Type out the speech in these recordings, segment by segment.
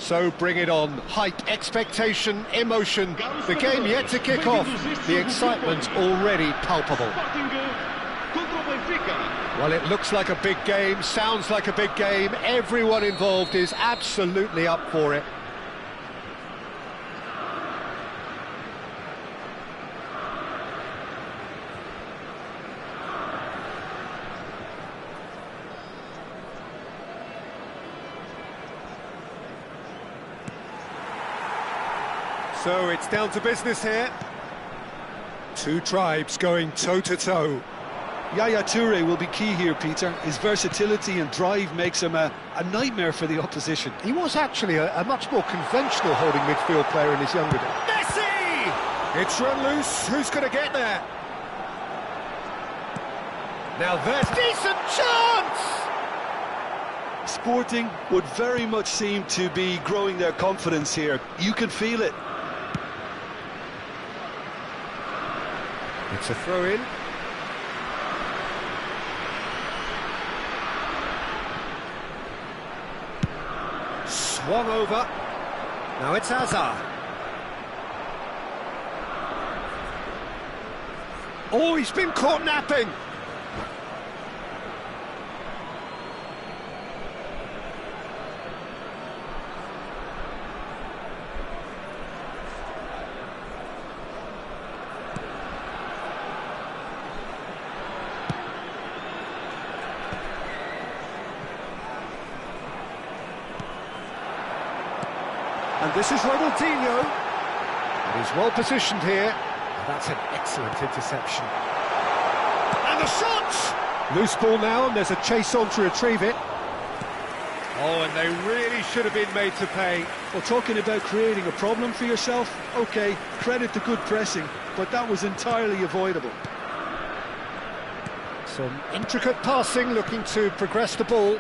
So bring it on. Hype, expectation, emotion. The game yet to kick off. The excitement already palpable. Well, it looks like a big game, sounds like a big game. Everyone involved is absolutely up for it. So it's down to business here. Two tribes going toe-to-toe. Yaya Toure will be key here, Peter. His versatility and drive makes him a nightmare for the opposition. He was actually a much more conventional holding midfield player in his younger days. Messi! It's run loose. Who's going to get there? Now there's decent chance! Sporting would very much seem to be growing their confidence here. You can feel it. It's a throw-in. Swung over. Now it's Hazard. Oh, he's been caught napping. And this is Ronaldinho. And he's well positioned here. And that's an excellent interception. And the shot! Loose ball now, and there's a chase on to retrieve it. Oh, and they really should have been made to pay. Well, talking about creating a problem for yourself, OK, credit to good pressing, but that was entirely avoidable. Some intricate passing, looking to progress the ball.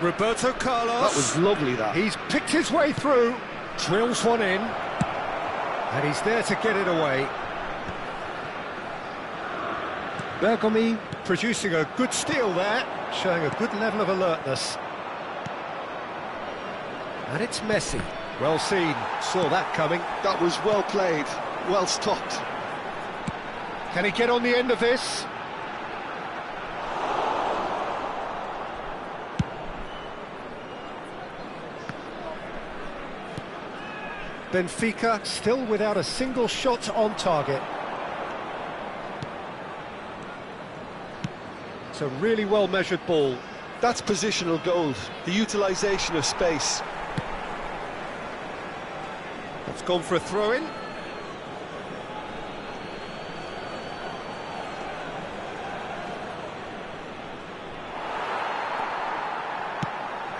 Roberto Carlos. That was lovely, that. He's picked his way through, drills one in, and he's there to get it away. Bergomi producing a good steal there, showing a good level of alertness. And it's Messi. Well seen, saw that coming. That was well played, well stopped. Can he get on the end of this? Benfica still without a single shot on target. It's a really well-measured ball. That's positional gold, the utilisation of space. It's gone for a throw-in.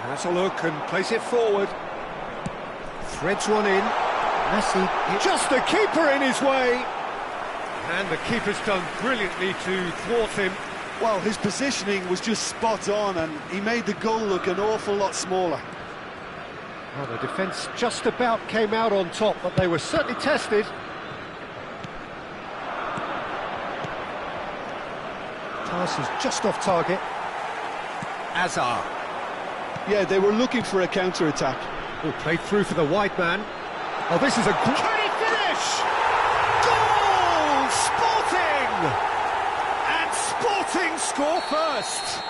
Has a look and plays it forward. Threads one in. Messi, just the keeper in his way. And the keeper's done brilliantly to thwart him. Well, his positioning was just spot on, and he made the goal look an awful lot smaller. Well, the defence just about came out on top, but they were certainly tested. Pass is just off target. Hazard. Yeah, they were looking for a counter-attack. Oh, played through for the wide man. Oh, this is a great... Can he finish? Goal! Sporting! And Sporting score first.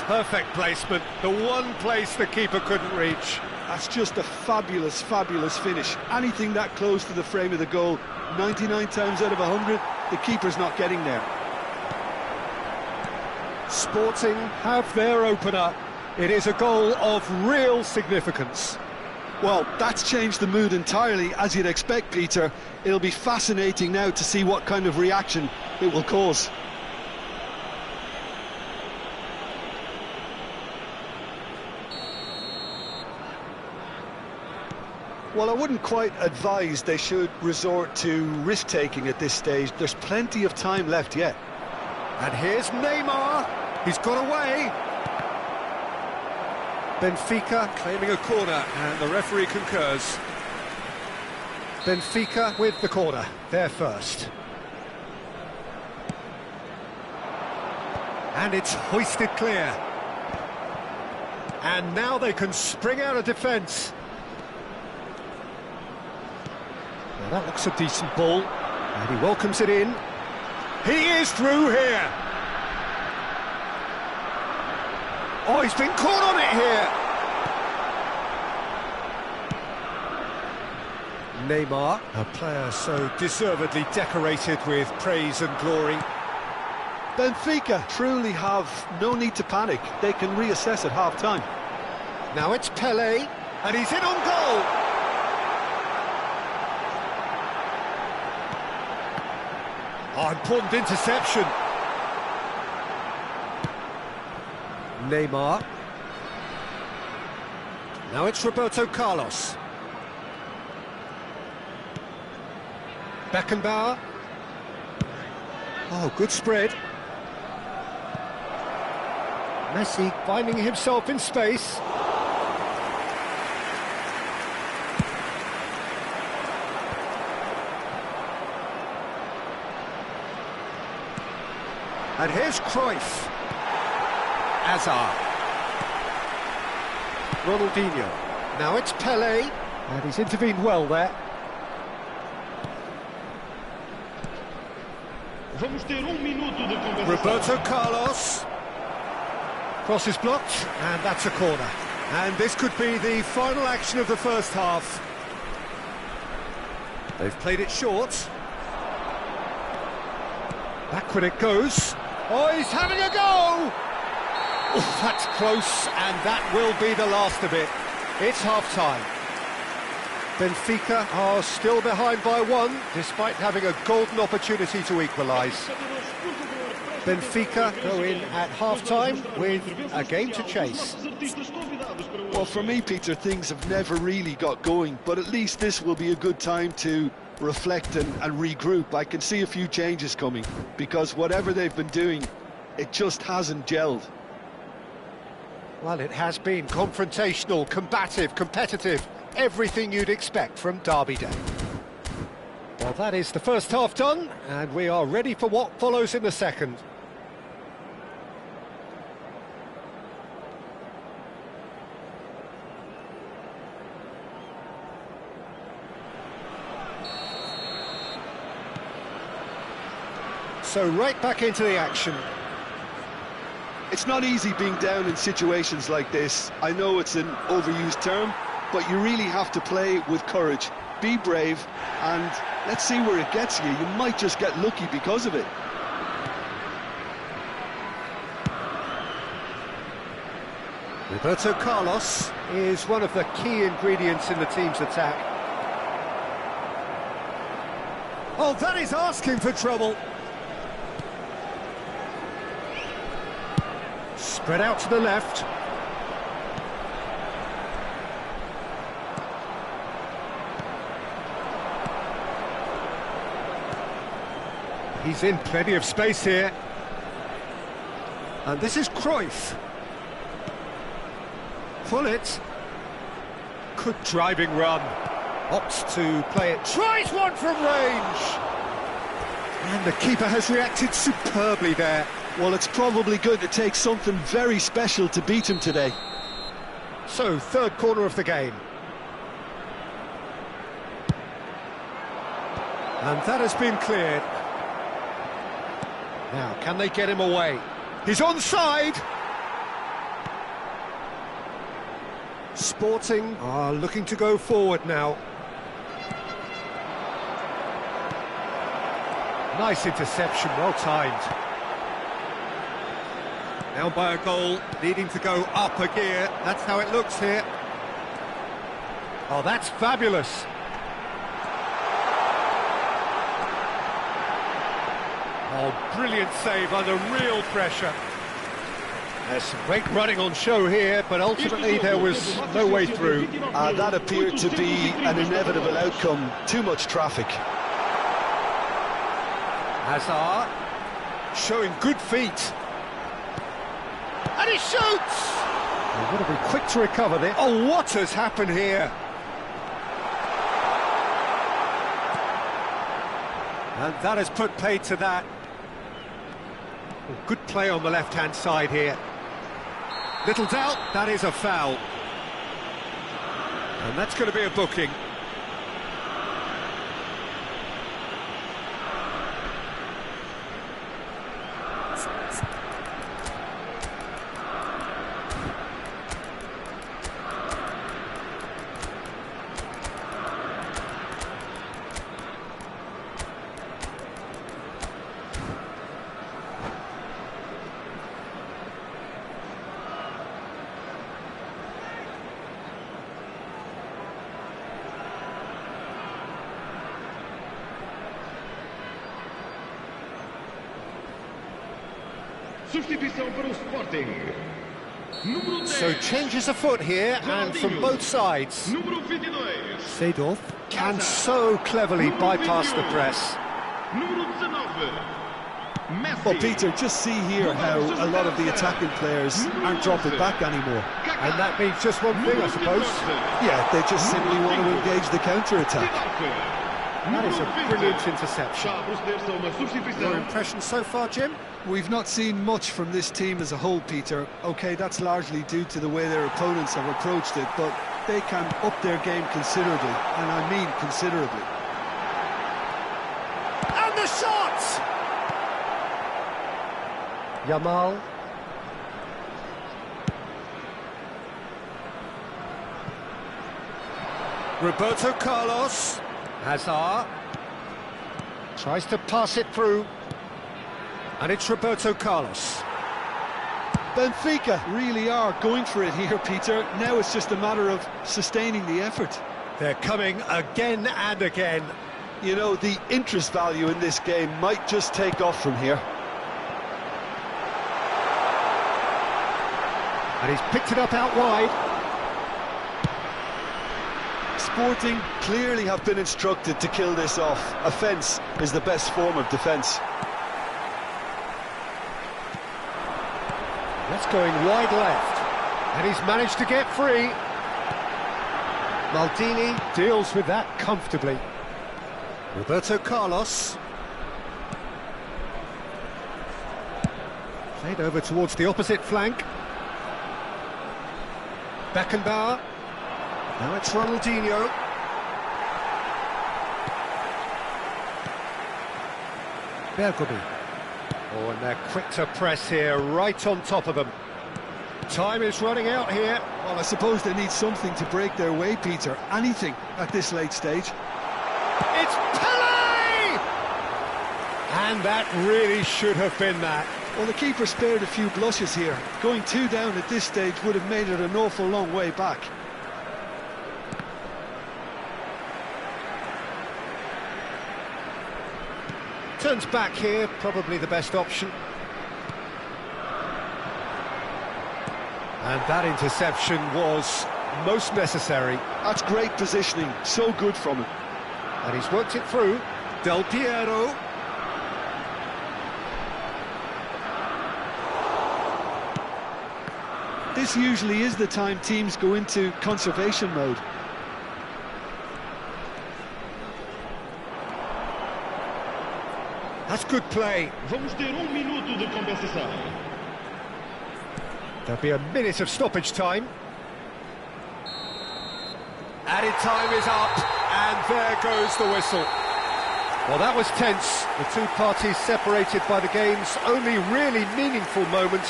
Perfect placement. The one place the keeper couldn't reach. That's just a fabulous, fabulous finish. Anything that close to the frame of the goal, 99 times out of 100, the keeper's not getting there. Sporting have their opener. It is a goal of real significance. Well, that's changed the mood entirely, as you'd expect, Peter. It'll be fascinating now to see what kind of reaction it will cause. Well, I wouldn't quite advise they should resort to risk-taking at this stage. There's plenty of time left yet. And here's Neymar. He's got away. Benfica claiming a corner, and the referee concurs. Benfica with the corner, they're first. And it's hoisted clear. And now they can spring out of defence. Now that looks a decent ball, and he welcomes it in. He is through here. Oh, he's been caught on it here. Neymar, a player so deservedly decorated with praise and glory. Benfica truly have no need to panic. They can reassess at half-time. Now it's Pelé, and he's in on goal. Oh, important interception. Neymar. Now it's Roberto Carlos. Beckenbauer. Oh, good spread. Messi finding himself in space. And here's Cruyff. Hazard. Ronaldinho. Now it's Pelé, and he's intervened well there. Roberto Carlos. Cross is blocked, and that's a corner. And this could be the final action of the first half. They've played it short. Backward it goes. Oh, he's having a go! Oh, that's close, and that will be the last of it. It's half-time. Benfica are still behind by one, despite having a golden opportunity to equalise. Benfica go in at half-time with a game to chase. Well, for me, Peter, things have never really got going, but at least this will be a good time to reflect and regroup. I can see a few changes coming, because whatever they've been doing, it just hasn't gelled. Well, it has been confrontational, combative, competitive, everything you'd expect from Derby Day. Well, that is the first half done, and we are ready for what follows in the second. So right back into the action. It's not easy being down in situations like this. I know it's an overused term, but you really have to play with courage. Be brave, and let's see where it gets you. You might just get lucky because of it. Roberto Carlos is one of the key ingredients in the team's attack. Oh, that is asking for trouble. Spread out to the left. He's in plenty of space here. And this is Cruyff. Full it. Good driving run. Opts to play it. Tries one from range. And the keeper has reacted superbly there. Well, it's probably going to take something very special to beat him today. So, third corner of the game. And that has been cleared. Now, can they get him away? He's onside! Sporting are looking to go forward now. Nice interception, well timed. Now by a goal, needing to go up a gear. That's how it looks here. Oh, that's fabulous. Oh, brilliant save under real pressure. There's some great running on show here, but ultimately there was no way through. That appeared to be an inevitable outcome. Too much traffic. Hazard, showing good feet. And he shoots! They've got to be quick to recover this. Oh, what has happened here? And that has put paid to that. Oh, good play on the left-hand side here. Little doubt, that is a foul. And that's going to be a booking. Substituição para o Sporting. Número 10. So changes afoot here, and from both sides. Número 22. Seedorf can so cleverly bypass the press. Número 19. Messi. Well, Peter, just see here how a lot of the attacking players aren't dropping back anymore. And that means just one thing, I suppose. Yeah, they just simply want to engage the counter-attack. That is a brilliant interception. Já a proceder-se a uma substituição. Your impression so far, Jim? We've not seen much from this team as a whole, Peter. OK, that's largely due to the way their opponents have approached it, but they can up their game considerably, and I mean considerably. And the shot! Yamal. Roberto Carlos. Hazard. Tries to pass it through. And it's Roberto Carlos. Benfica really are going for it here, Peter. Now it's just a matter of sustaining the effort. They're coming again and again. You know, the interest value in this game might just take off from here. And he's picked it up out wide. Sporting clearly have been instructed to kill this off. Offence is the best form of defence. That's going wide left. And he's managed to get free. Maldini deals with that comfortably. Roberto Carlos. Played over towards the opposite flank. Beckenbauer. Now it's Ronaldinho. Bergomi. Oh, and they're quick to press here, right on top of them. Time is running out here. Well, I suppose they need something to break their way, Peter. Anything at this late stage. It's Pele! And that really should have been that. Well, the keeper spared a few blushes here. Going 2 down at this stage would have made it an awful long way back. Turns back here, probably the best option. And that interception was most necessary. That's great positioning, so good from him. And he's worked it through. Del Piero. This usually is the time teams go into conservation mode. That's good play. Vamos ter minuto de compensação. There'll be a minute of stoppage time. Added time is up, and there goes the whistle. Well, that was tense. The two parties separated by the game's only really meaningful moment.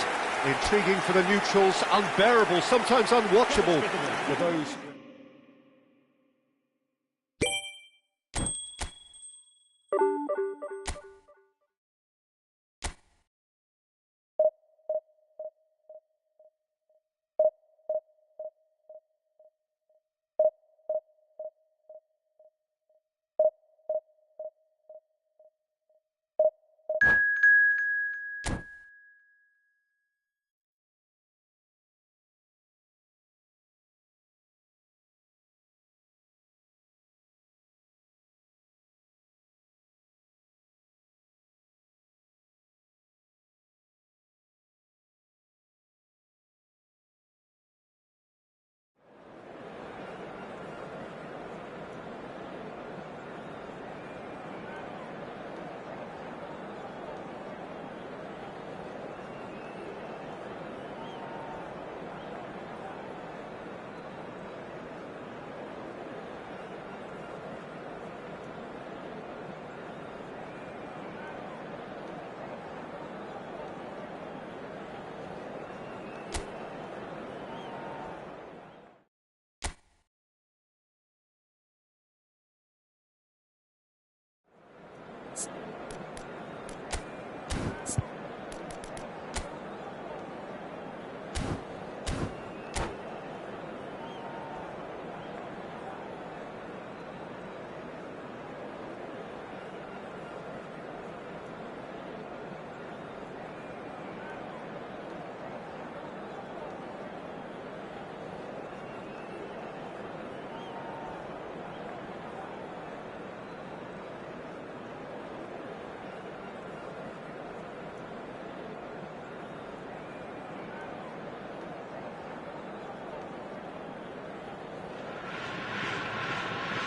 Intriguing for the neutrals, unbearable, sometimes unwatchable for those...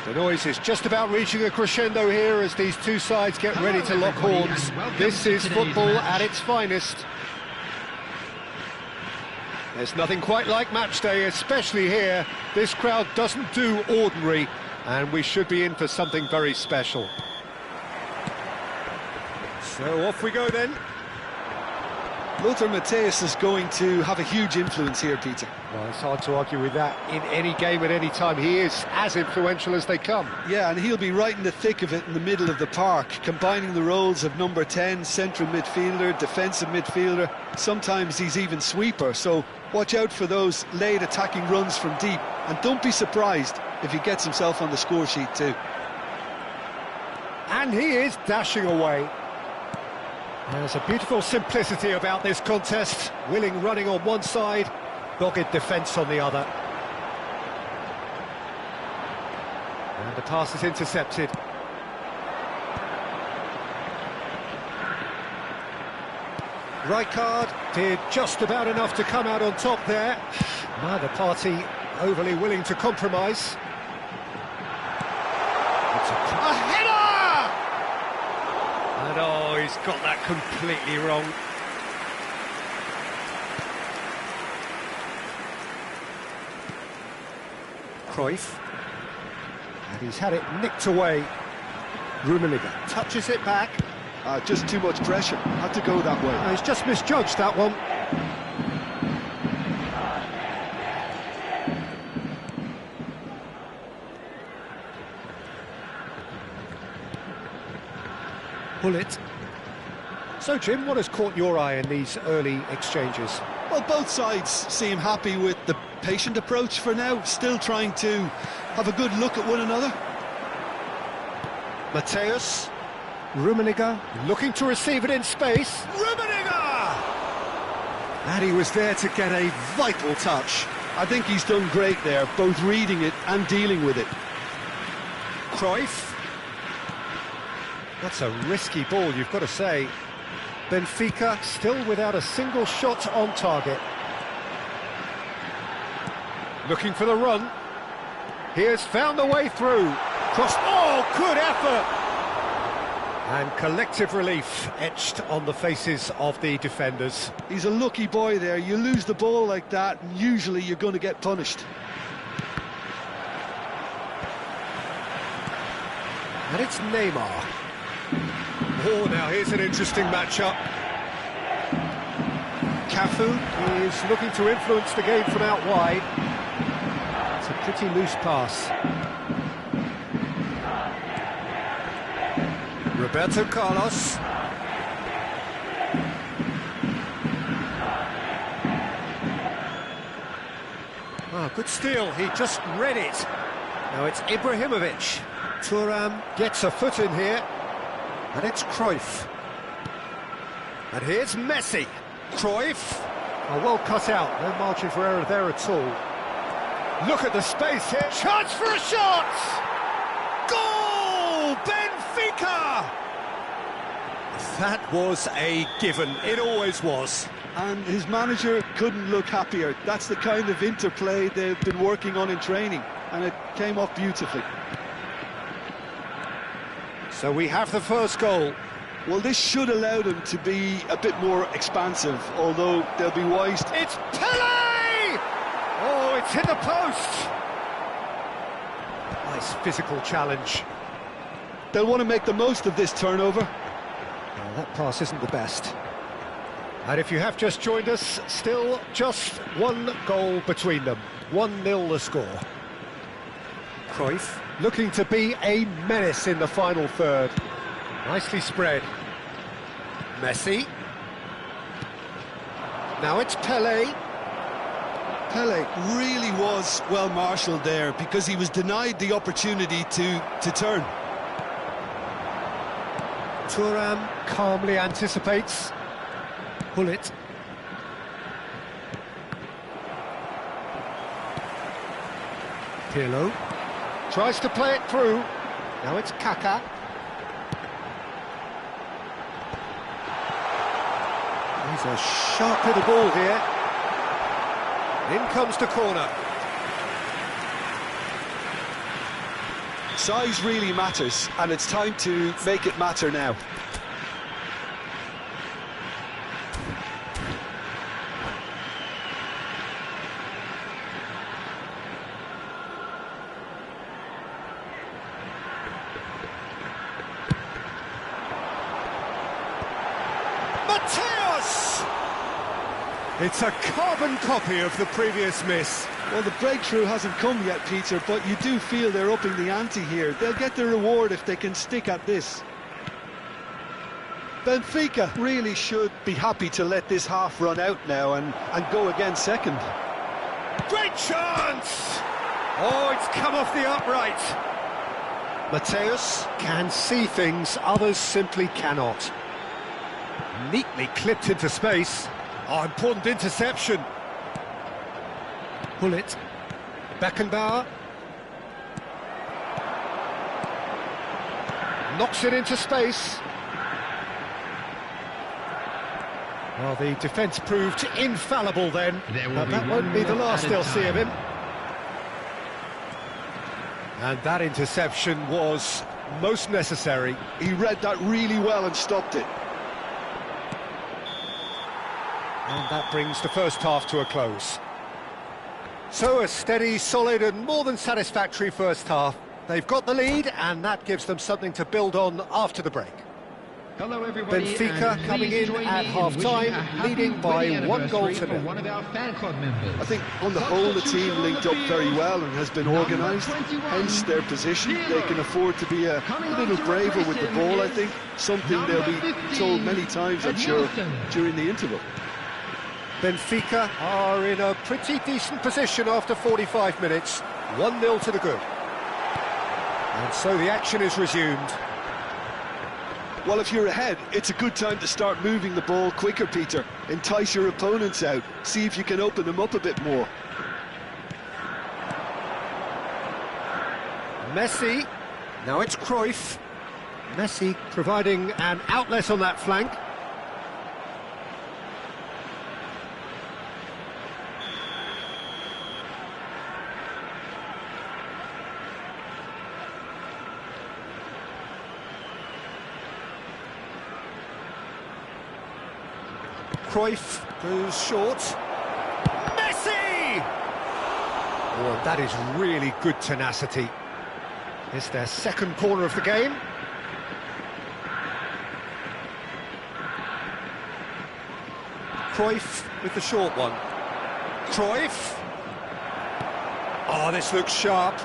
The noise is just about reaching a crescendo here as these two sides get ready to lock horns. This is football at its finest. There's nothing quite like match day, especially here. This crowd doesn't do ordinary, and we should be in for something very special. So off we go then. Lothar Matthäus is going to have a huge influence here, Peter. Well, it's hard to argue with that in any game at any time. He is as influential as they come. Yeah, and he'll be right in the thick of it in the middle of the park, combining the roles of number 10, central midfielder, defensive midfielder. Sometimes he's even sweeper, so watch out for those late attacking runs from deep. And don't be surprised if he gets himself on the score sheet too. And he is dashing away. There's a beautiful simplicity about this contest. Willing running on one side, dogged defence on the other. And the pass is intercepted. Rijkaard did just about enough to come out on top there. Neither party overly willing to compromise. It's a header! And oh, he's got that completely wrong. Cruyff. And he's had it nicked away. Rummenigge touches it back. Just too much pressure. Had to go that way. No, he's just misjudged that one. Bullet. So, Jim, what has caught your eye in these early exchanges? Well, both sides seem happy with the patient approach for now, still trying to have a good look at one another. Matthäus. Rummenigge looking to receive it in space. Rummenigge! And he was there to get a vital touch. I think he's done great there, both reading it and dealing with it. Cruyff. That's a risky ball, you've got to say. Benfica still without a single shot on target. Looking for the run. He has found the way through. Cross. Oh, good effort! And collective relief etched on the faces of the defenders. He's a lucky boy there. You lose the ball like that, and usually you're going to get punished. And it's Neymar. Oh, now here's an interesting matchup. Cafu is looking to influence the game from out wide. It's a pretty loose pass. Roberto Carlos. Oh, good steal, he just read it. Now it's Ibrahimovic. Thuram gets a foot in here. And it's Cruyff. And here's Messi. Cruyff. Oh, well cut out, no margin for error there at all. Look at the space here. Chance for a shot! Goal! Benfica! That was a given, it always was. And his manager couldn't look happier. That's the kind of interplay they've been working on in training, and it came off beautifully. So we have the first goal. Well, this should allow them to be a bit more expansive, although they'll be wise. It's Pele! Oh, it's hit the post. Nice physical challenge. They'll want to make the most of this turnover. Well, that pass isn't the best. And if you have just joined us, still just one goal between them. 1-0 the score. Cruyff looking to be a menace in the final third. Nicely spread. Messi. Now it's Pele. Pele really was well marshalled there because he was denied the opportunity to turn. Thuram calmly anticipates. Bullet. Pirlo tries to play it through. Now it's Kaká. He's a sharp little ball here. In comes the corner. Size really matters, and it's time to make it matter now. Mateus! It's a carbon copy of the previous miss. Well, the breakthrough hasn't come yet, Peter, but you do feel they're upping the ante here. They'll get their reward if they can stick at this. Benfica really should be happy to let this half run out now and go again second. Great chance! Oh, it's come off the upright. Mateus can see things others simply cannot. Neatly clipped into space. Oh, important interception. Pull-it. Beckenbauer. Knocks it into space. Well, the defence proved infallible then, but that won't be the last they'll see of him. And that interception was most necessary. He read that really well and stopped it. And that brings the first half to a close. So a steady, solid and more than satisfactory first half. They've got the lead and that gives them something to build on after the break. Hello everybody, Benfica coming in at half-time, leading by 1-0. One of our fan club members. I think on the whole the team linked up very well and has been organised, hence their position. They can afford to be a little braver with the ball, I think. Something they'll be told many times, I'm sure, during the interval. Benfica are in a pretty decent position after 45 minutes. 1-0 to the good. And so the action is resumed. Well, if you're ahead, it's a good time to start moving the ball quicker, Peter. Entice your opponents out. See if you can open them up a bit more. Messi. Now it's Cruyff. Messi providing an outlet on that flank. Cruyff goes short. Messi! Oh, that is really good tenacity. It's their second corner of the game. Cruyff with the short one. Cruyff! Oh, this looks sharp.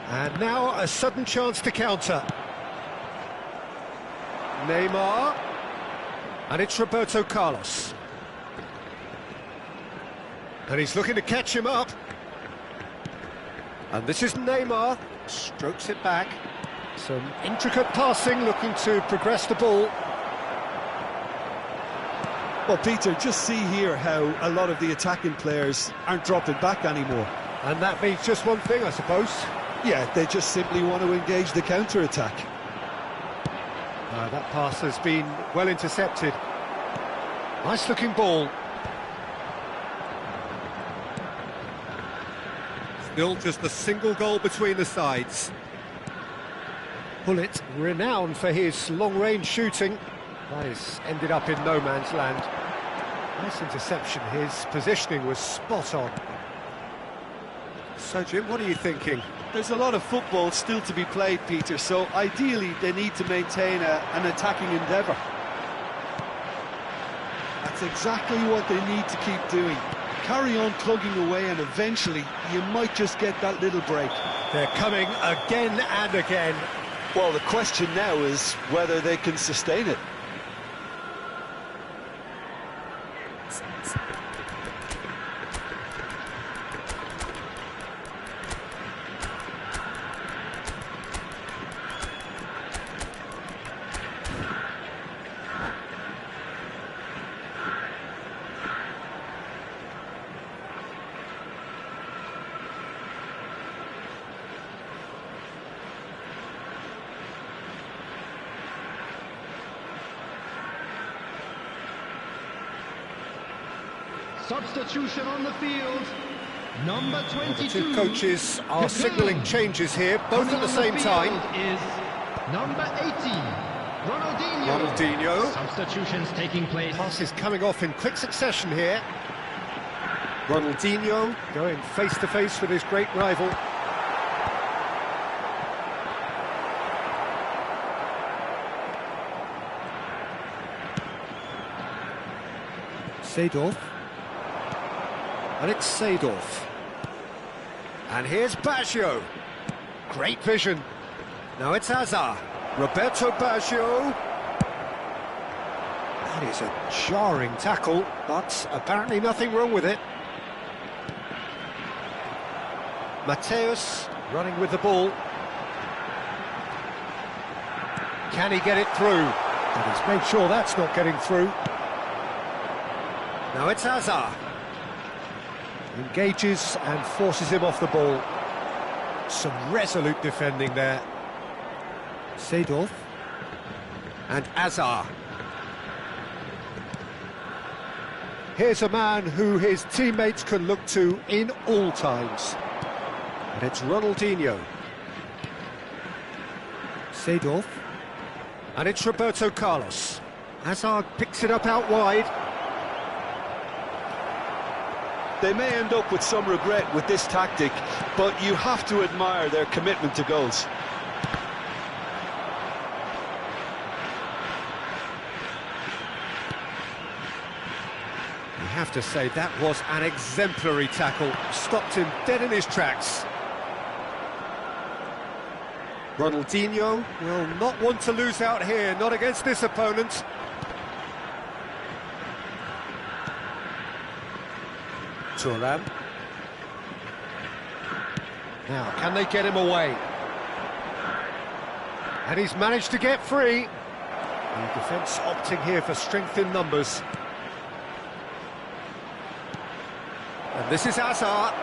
And now a sudden chance to counter. Neymar. And it's Roberto Carlos. And he's looking to catch him up. And this is Neymar. Strokes it back. Some intricate passing, looking to progress the ball. Well, Peter, just see here how a lot of the attacking players aren't dropping back anymore. And that means just one thing, I suppose. Yeah, they just simply want to engage the counter-attack. That pass has been well intercepted. Nice looking ball. Still just a single goal between the sides. Pullet, renowned for his long-range shooting. That has ended up in no man's land. Nice interception. His positioning was spot on. So, Jim, what are you thinking? There's a lot of football still to be played, Peter, so ideally they need to maintain an attacking endeavour. That's exactly what they need to keep doing. Carry on plugging away and eventually you might just get that little break. They're coming again and again. Well, the question now is whether they can sustain it. Substitution on the field. Number The 22. two coaches are Japan. signalling changes here, both Coming at the on same field time. is number 18, Ronaldinho. Ronaldinho. Substitutions taking place. Passes coming off in quick succession here. Ronaldinho going face-to-face with his great rival. Seedorf. And it's Seedorf. And here's Baggio. Great vision. Now it's Hazard. Roberto Baggio. That is a jarring tackle, but apparently nothing wrong with it. Mateus running with the ball. Can he get it through? And he's made sure that's not getting through. Now it's Hazard. Engages and forces him off the ball. Some resolute defending there. Seedorf. And Hazard. Here's a man who his teammates can look to in all times. And it's Ronaldinho. Seedorf. And it's Roberto Carlos. Hazard picks it up out wide. They may end up with some regret with this tactic, but you have to admire their commitment to goals. You have to say that was an exemplary tackle. Stopped him dead in his tracks. Ronaldinho will not want to lose out here, not against this opponent. Thuram. Now, can they get him away? And he's managed to get free. The defence opting here for strength in numbers. And this is Hazard.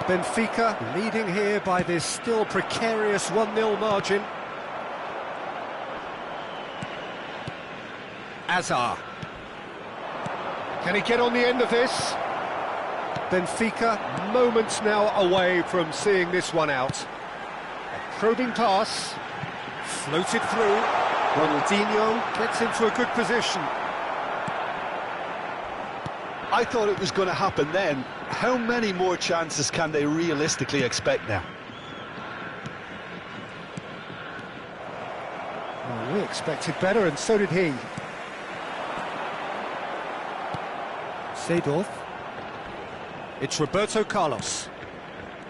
Benfica leading here by this still precarious 1-0 margin. Hazard. Can he get on the end of this? Benfica moments now away from seeing this one out. A probing pass. Floated through. Ronaldinho gets into a good position. I thought it was going to happen then. How many more chances can they realistically expect now? Well, we expected better, and so did he. Seedorf. It's Roberto Carlos.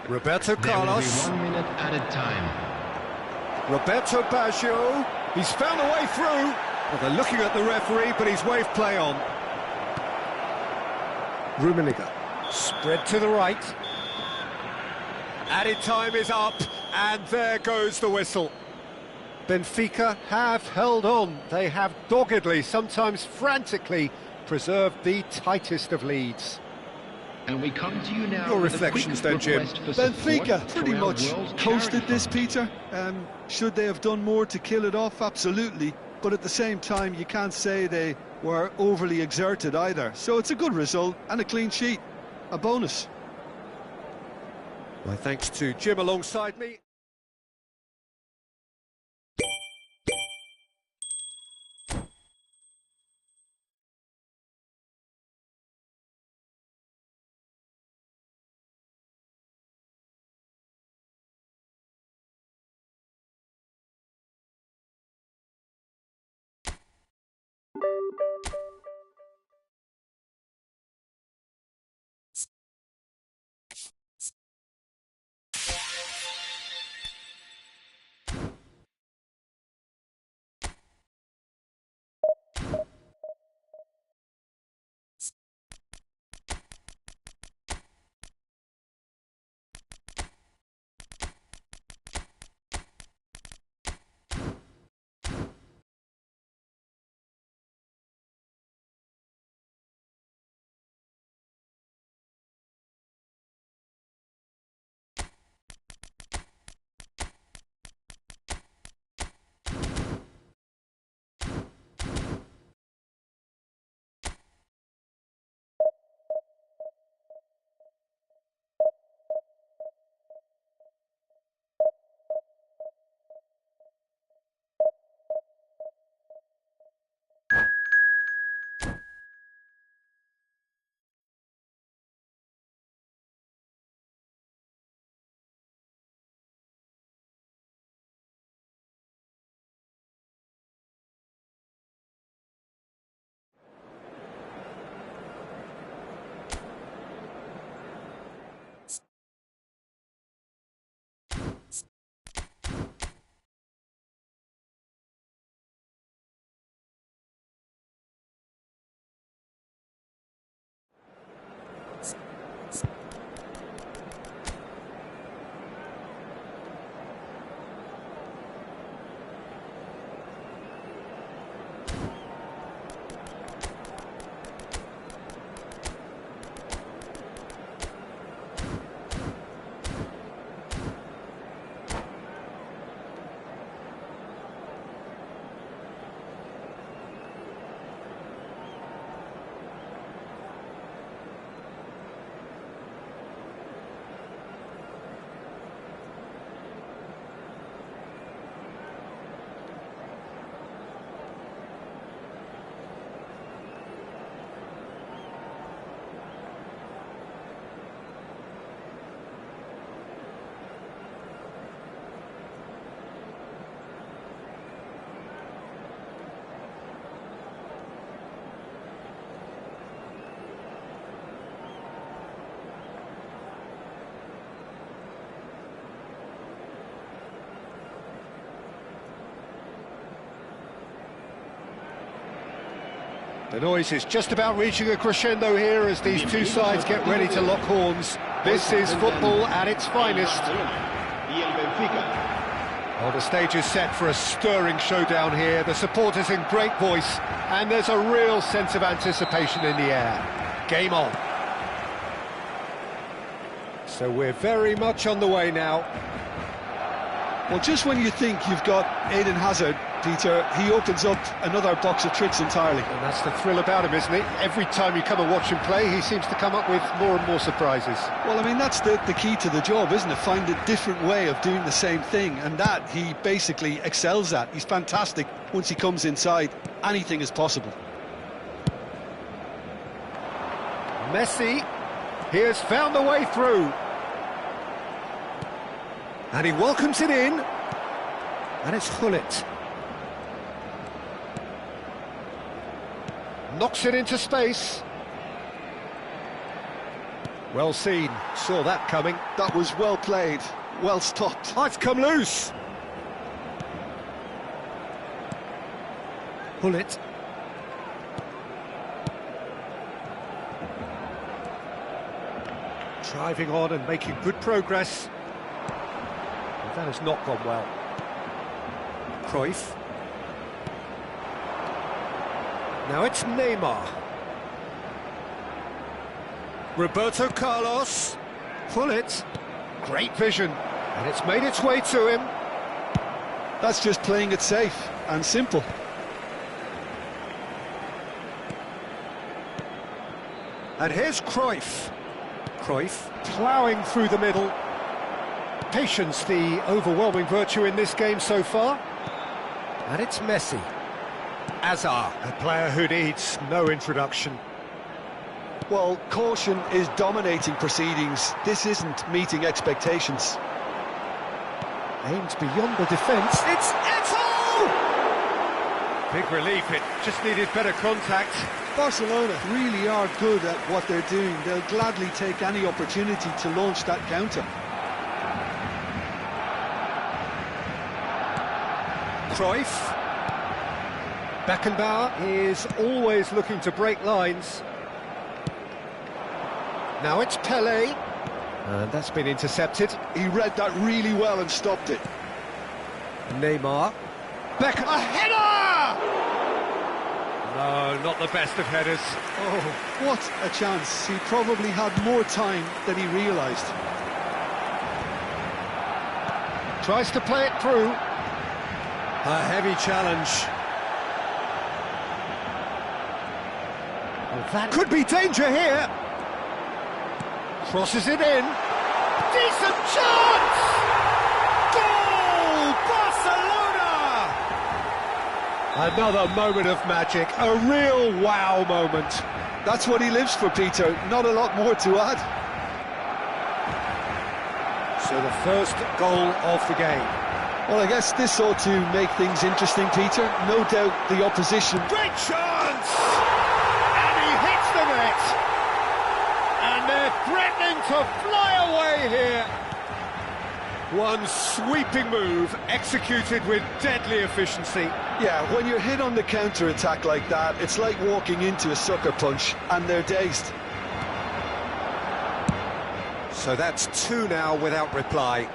Roberto Carlos. There will be 1 minute added time. Roberto Baggio. He's found a way through. Well, they're looking at the referee, but he's waved play on. Rummenigge. Spread to the right. Added time is up, and there goes the whistle. Benfica have held on. They have doggedly, sometimes frantically, preserved the tightest of leads. And we come to you now. Your with a reflections quick then, Jim. request for Benfica support pretty for our much World coasted Charity this, Fund. Peter. Should they have done more to kill it off? Absolutely. But at the same time, you can't say they were overly exerted either. So it's a good result and a clean sheet. A bonus. My thanks to Jim alongside me. The noise is just about reaching a crescendo here as these two sides get ready to lock horns. This is football at its finest. Well, the stage is set for a stirring showdown here. The supporters in great voice, and there's a real sense of anticipation in the air. Game on. So we're very much on the way now. Well, just when you think you've got Eden Hazard, Peter, he opens up another box of tricks entirely. And that's the thrill about him, isn't it? Every time you come and watch him play, he seems to come up with more and more surprises. Well, I mean, that's the key to the job, isn't it? Find a different way of doing the same thing, and that he basically excels at. He's fantastic. Once he comes inside, anything is possible. Messi, he has found the way through. And he welcomes it in. And it's Hullet. Knocks it into space. Well seen, saw that coming. That was well played, well stopped. Oh, it's come loose. Hullet. Driving on and making good progress. But that has not gone well. Cruyff. Now it's Neymar. Roberto Carlos. Hullet. Great vision. And it's made its way to him. That's just playing it safe and simple. And here's Cruyff. Cruyff ploughing through the middle. Patience, the overwhelming virtue in this game so far. And it's Messi. Hazard, a player who needs no introduction. Well, caution is dominating proceedings. This isn't meeting expectations. Aims beyond the defence. It's Eto'o! Big relief, it just needed better contact. Barcelona really are good at what they're doing. They'll gladly take any opportunity to launch that counter. Cruyff. Beckenbauer is always looking to break lines. Now it's Pelé. And that's been intercepted. He read that really well and stopped it. Neymar. A header! No, not the best of headers. Oh, what a chance. He probably had more time than he realised. Tries to play it through. A heavy challenge. Well, that could be danger here. Crosses it in. Decent chance! Goal! Barcelona! Another moment of magic, a real wow moment. That's what he lives for, Peter. Not a lot more to add. So the first goal of the game. Well, I guess this ought to make things interesting, Peter. No doubt the opposition... Great chance! And he hits the net! And they're threatening to fly away here. One sweeping move, executed with deadly efficiency. Yeah, when you're hit on the counter-attack like that, it's like walking into a sucker punch, and they're dazed. So that's two now without reply.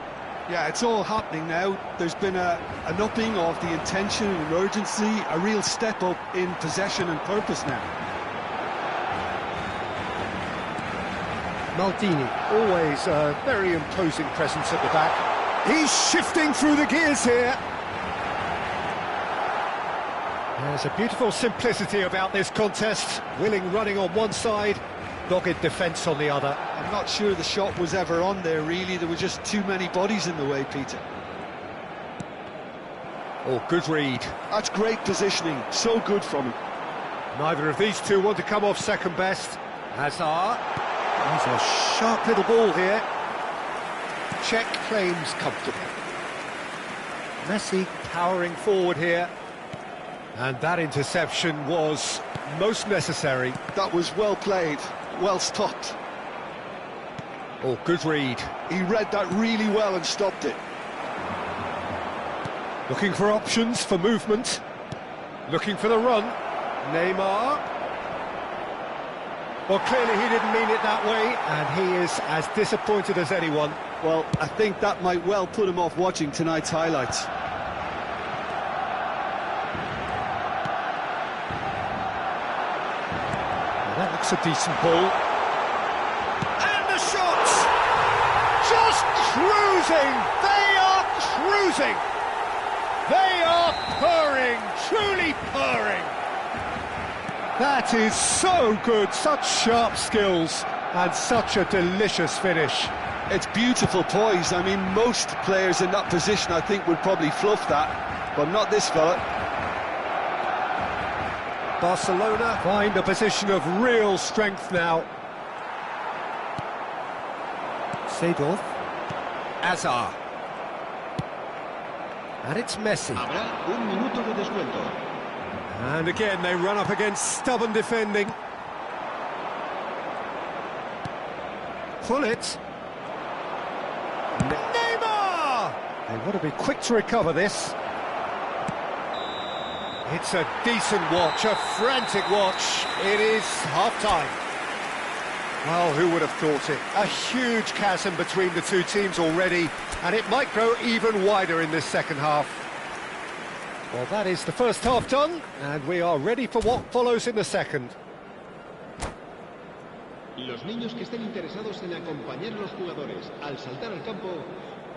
Yeah, it's all happening now. There's been an upping of the intention and urgency, a real step up in possession and purpose now. Maldini, always a very imposing presence at the back. He's shifting through the gears here. There's a beautiful simplicity about this contest. Willing running on one side, dogged defence on the other. I'm not sure the shot was ever on there, really. There were just too many bodies in the way, Peter. Oh, good read. That's great positioning. So good from him. Neither of these two want to come off second best. Hazard. There's a sharp little ball here. Check claims comfortably. Messi powering forward here. And that interception was most necessary. That was well played, well stopped. Oh, good read. He read that really well and stopped it. Looking for options for movement. Looking for the run. Neymar. Well, clearly he didn't mean it that way, and he is as disappointed as anyone. Well, I think that might well put him off watching tonight's highlights. Well, that looks a decent ball. And the shots! Just cruising! They are cruising! They are purring, truly purring! That is so good, such sharp skills, and such a delicious finish. It's beautiful poise. I mean, most players in that position, I think, would probably fluff that, but not this fella. Barcelona find a position of real strength now. Seedorf. Azar. And it's Messi. Habrá un minuto de descuento. And again, they run up against stubborn defending. Pull it. Neymar! They want to be quick to recover this. It's a decent watch, a frantic watch. It is half-time. Well, who would have thought it? A huge chasm between the two teams already, and it might grow even wider in this second half. Well, that is the first half done, and we are ready for what follows in the second. Los niños que estén interesados en acompañar a los jugadores al saltar al campo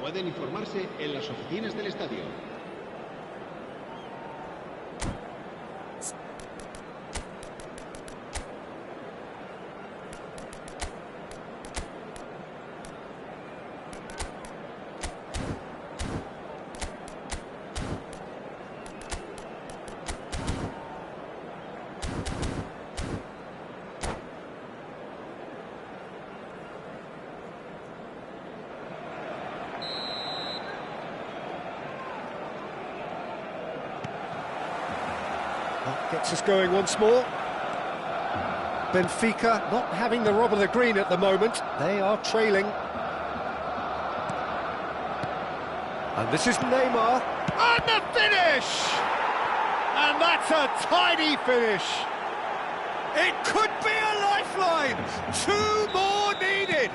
pueden informarse en las oficinas del estadio. That gets us going once more. Benfica not having the rub of the green at the moment. They are trailing. And this is Neymar. And the finish! And that's a tidy finish. It could be a lifeline. 2 more needed.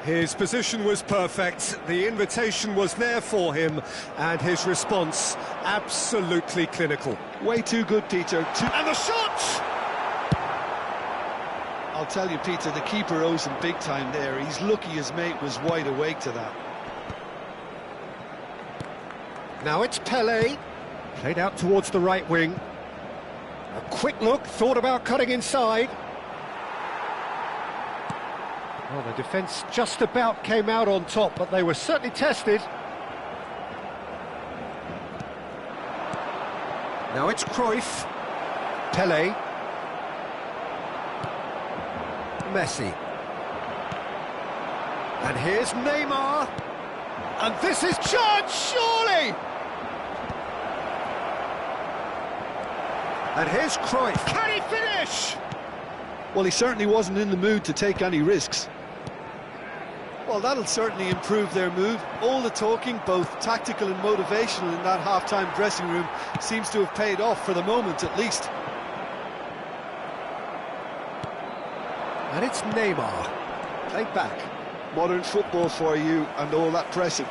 His position was perfect, the invitation was there for him, and his response absolutely clinical. Way too good, Peter. And the shot! I'll tell you, Peter, the keeper owes him big time there. He's lucky his mate was wide awake to that. Now it's Pelé, played out towards the right wing. A quick look, thought about cutting inside. Well, the defence just about came out on top, but they were certainly tested. Now it's Cruyff. Pelé. Messi. And here's Neymar. And this is chance, surely! And here's Cruyff. Can he finish? Well, he certainly wasn't in the mood to take any risks. Well, that'll certainly improve their mood. All the talking, both tactical and motivational, in that half-time dressing room seems to have paid off for the moment, at least. And it's Neymar. Played back. Modern football for you, and all that pressing.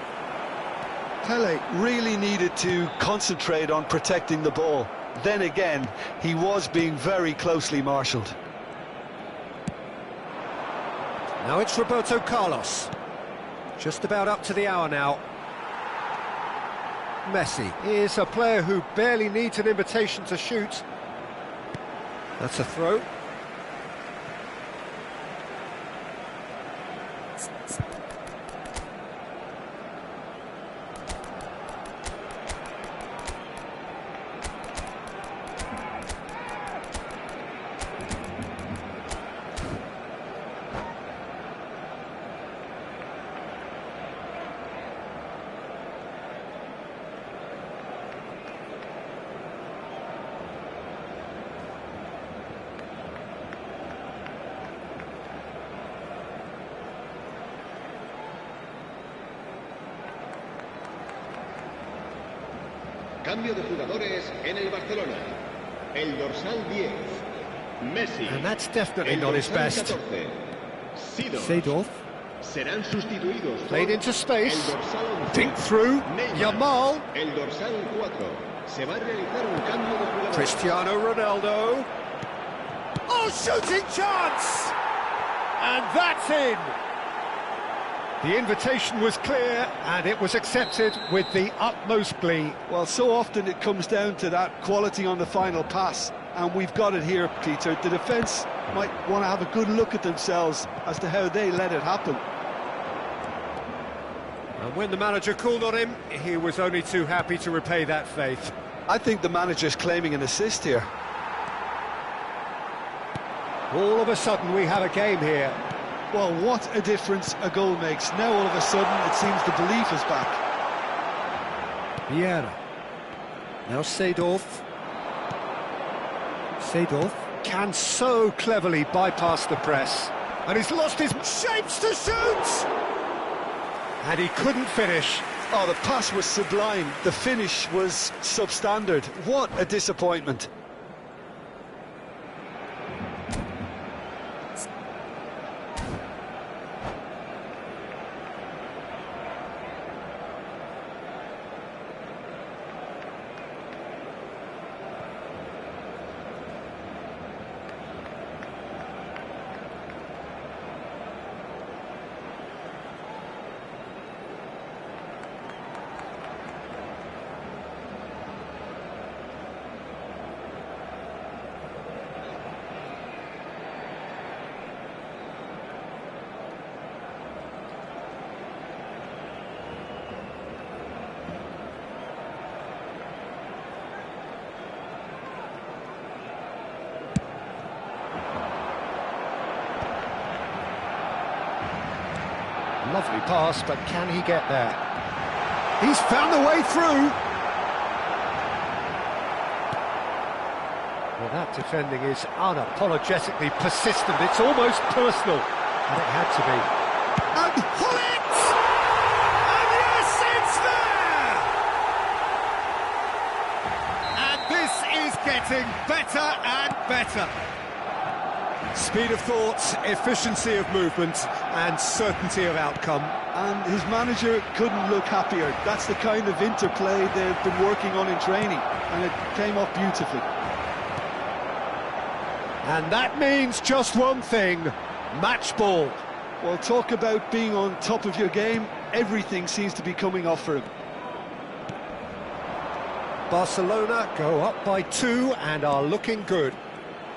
Pelé really needed to concentrate on protecting the ball. Then again, he was being very closely marshalled. Now it's Roberto Carlos. Just about up to the hour now. Messi is a player who barely needs an invitation to shoot. That's a throw. Cambio de jugadores en el Barcelona. El dorsal 10, Messi. And that's definitely El not his dorsal best. 14, Seedorf. Serán sustituidos por Played into space. el dorsal 11, Dink through. Neymar. Yamal. El dorsal 4. Se va a realizar un cambio de jugador. Cristiano Ronaldo. Oh, shooting chance! And that's in! The invitation was clear, and it was accepted with the utmost glee. Well, so often it comes down to that quality on the final pass, and we've got it here, Peter. The defence might want to have a good look at themselves as to how they let it happen. And when the manager called on him, he was only too happy to repay that faith. I think the manager's claiming an assist here. All of a sudden, we have a game here. Well, what a difference a goal makes. Now, all of a sudden, it seems the belief is back. Vieira. Now Seedorf. Seedorf can so cleverly bypass the press. And he's lost his shapes to shoot! And he couldn't finish. Oh, the pass was sublime. The finish was substandard. What a disappointment. Lovely pass, but can he get there? He's found a way through. Well, that defending is unapologetically persistent. It's almost personal, and it had to be. And Hullet! And yes, it's there! And this is getting better and better. Speed of thought, efficiency of movement, and certainty of outcome. And his manager couldn't look happier. That's the kind of interplay they've been working on in training, and it came off beautifully. And that means just one thing, match ball. Well, talk about being on top of your game. Everything seems to be coming off for him. Barcelona go up by 2 and are looking good.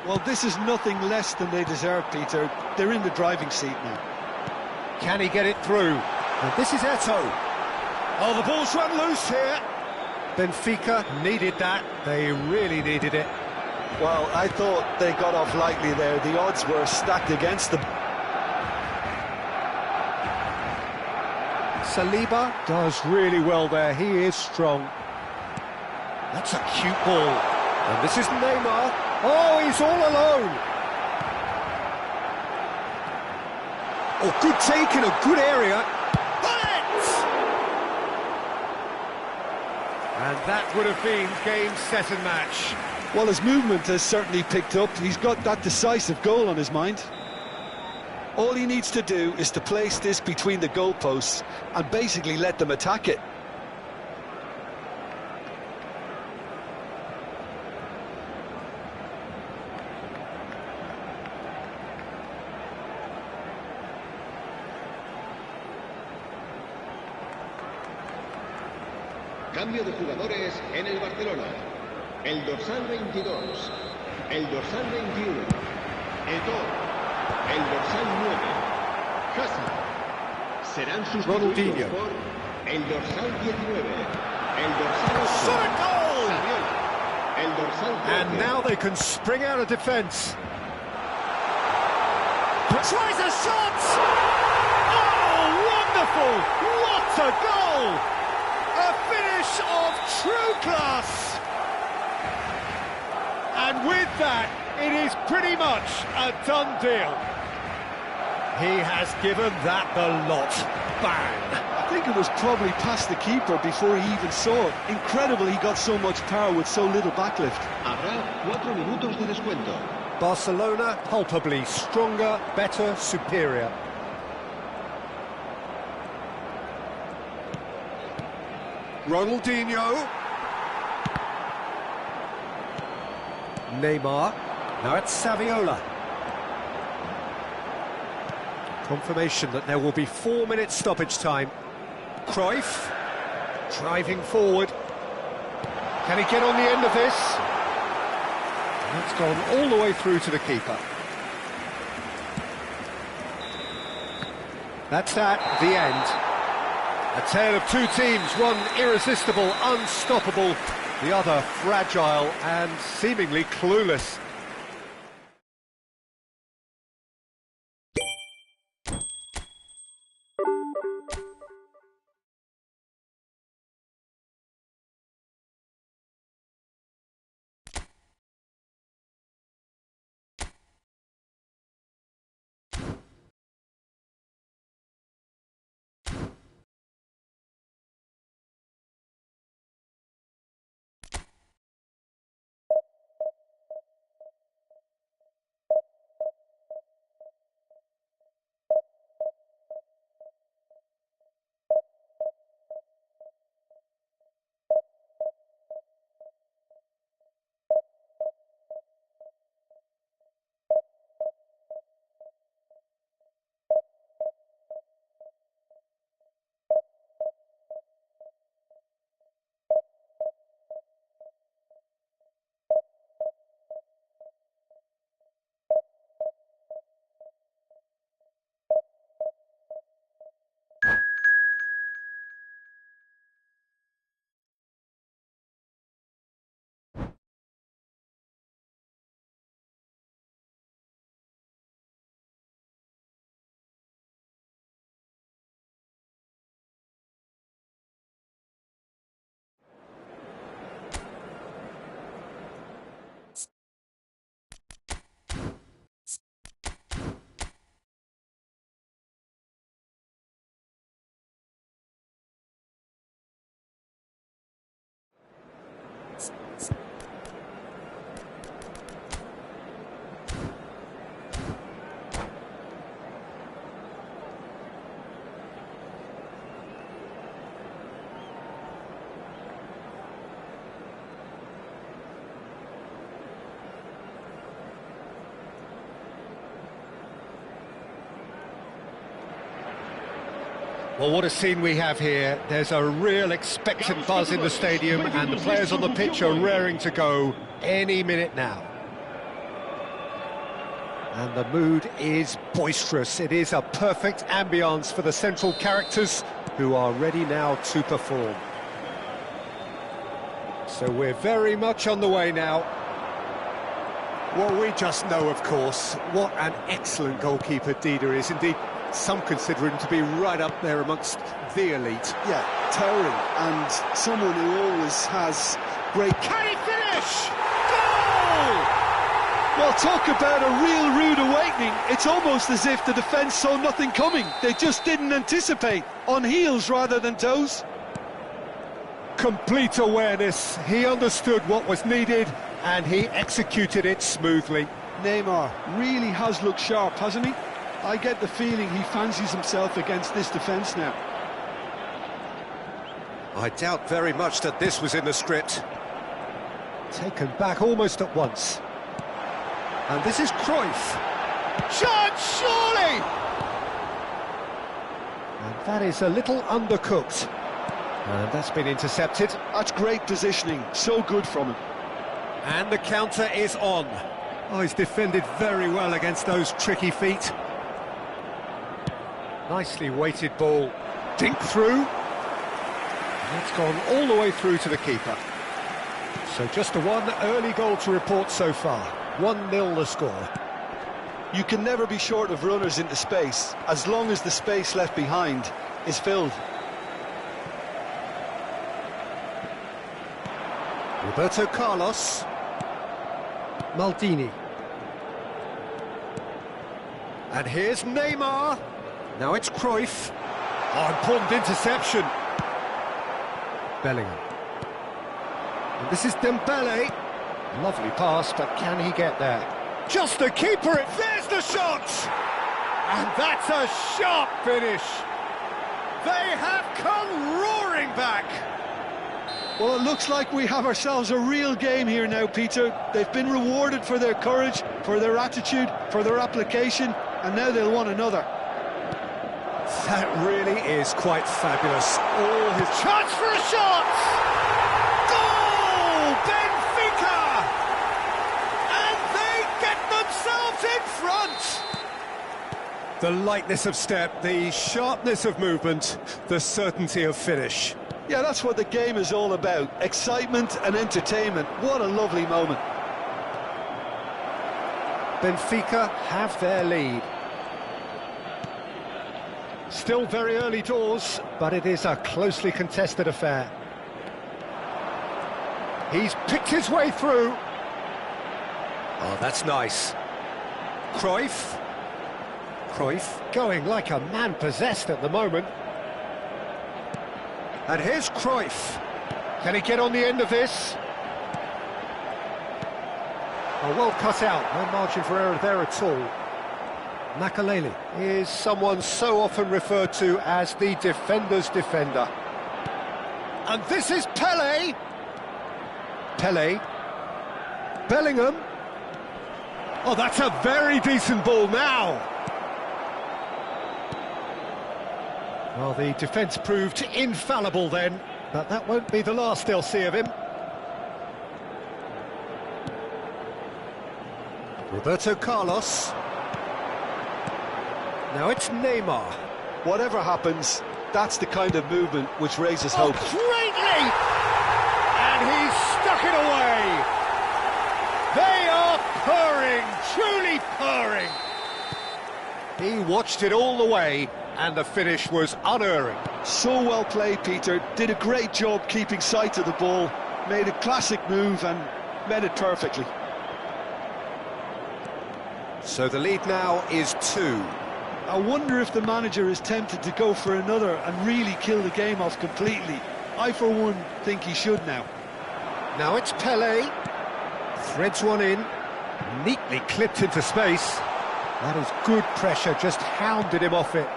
Well, this is nothing less than they deserve, Peter. They're in the driving seat now. Can he get it through? And this is Eto'o. Oh, the ball's run loose here. Benfica needed that. They really needed it. Well, I thought they got off lightly there. The odds were stacked against them. Saliba does really well there. He is strong. That's a cute ball. And this is Neymar. Oh, he's all alone. Oh, good take in a good area. Bullet! And that would have been game, set and match. Well, his movement has certainly picked up. He's got that decisive goal on his mind. All he needs to do is to place this between the goalposts and basically let them attack it. Cambio de jugadores en el Barcelona. El dorsal 22. El dorsal 21. Eto'o. El dorsal 9. Hazard. Serán sustituidos por el dorsal 19. El dorsal 8. Saviola. El dorsal 13. And now they can spring out of defence. Tries a shot! Oh, wonderful! What a goal! A finish of true class! And with that, it is pretty much a done deal. He has given that the lot. Bang! I think it was probably past the keeper before he even saw it. Incredible he got so much power with so little backlift. Habrá 4 minutos de descuento. Barcelona, palpably stronger, better, superior. Ronaldinho. Neymar. Now it's Saviola. Confirmation that there will be 4 minutes stoppage time. Cruyff, driving forward. Can he get on the end of this? That's gone all the way through to the keeper. That's that, the end. A tale of two teams, one irresistible, unstoppable, the other fragile and seemingly clueless. Well, what a scene we have here. There's a real expectant buzz in the stadium and the players on the pitch are raring to go any minute now. And the mood is boisterous. It is a perfect ambience for the central characters who are ready now to perform. So we're very much on the way now. Well, we just know, of course, what an excellent goalkeeper Dida is. Indeed, some consider him to be right up there amongst the elite. Yeah, towering, and someone who always has great... Can he finish? Goal! Well, talk about a real rude awakening. It's almost as if the defence saw nothing coming. They just didn't anticipate, on heels rather than toes. Complete awareness. He understood what was needed and he executed it smoothly. Neymar really has looked sharp, hasn't he? I get the feeling he fancies himself against this defence now. I doubt very much that this was in the script. Taken back almost at once. And this is Cruyff. Chance, surely! And that is a little undercooked. And that's been intercepted. That's great positioning, so good from him. And the counter is on. Oh, he's defended very well against those tricky feet. Nicely weighted ball. Dink through. And it's gone all the way through to the keeper. So just the one early goal to report so far. 1-0 the score. You can never be short of runners into space, as long as the space left behind is filled. Roberto Carlos. Maldini. And here's Neymar. Now it's Cruyff. Oh, important interception. Bellingham. And this is Dembele. Lovely pass, but can he get there? Just to keeper it. There's the shot! And that's a sharp finish. They have come roaring back. Well, it looks like we have ourselves a real game here now, Peter. They've been rewarded for their courage, for their attitude, for their application, and now they'll want another. That really is quite fabulous. All his chance for a shot! Goal! Benfica! And they get themselves in front! The lightness of step, the sharpness of movement, the certainty of finish. Yeah, that's what the game is all about. Excitement and entertainment. What a lovely moment. Benfica have their lead. Still very early doors, but it is a closely contested affair. He's picked his way through. Oh, that's nice. Cruyff. Cruyff going like a man possessed at the moment. And here's Cruyff. Can he get on the end of this? Oh, well cut out, no margin for error there at all. Makaleli is someone so often referred to as the defender's defender. And this is Pele. Pele. Bellingham. Oh, that's a very decent ball now. Well, the defence proved infallible then, but that won't be the last they'll see of him. Roberto Carlos. Now it's Neymar. Whatever happens, that's the kind of movement which raises hope. Great leap! And he's stuck it away! They are purring, truly purring! He watched it all the way, and the finish was unerring. So well played, Peter. Did a great job keeping sight of the ball, made a classic move and met it perfectly. So the lead now is 2. I wonder if the manager is tempted to go for another and really kill the game off completely. I, for one, think he should now. Now it's Pele. Threads one in. Neatly clipped into space. That is good pressure, just hounded him off it.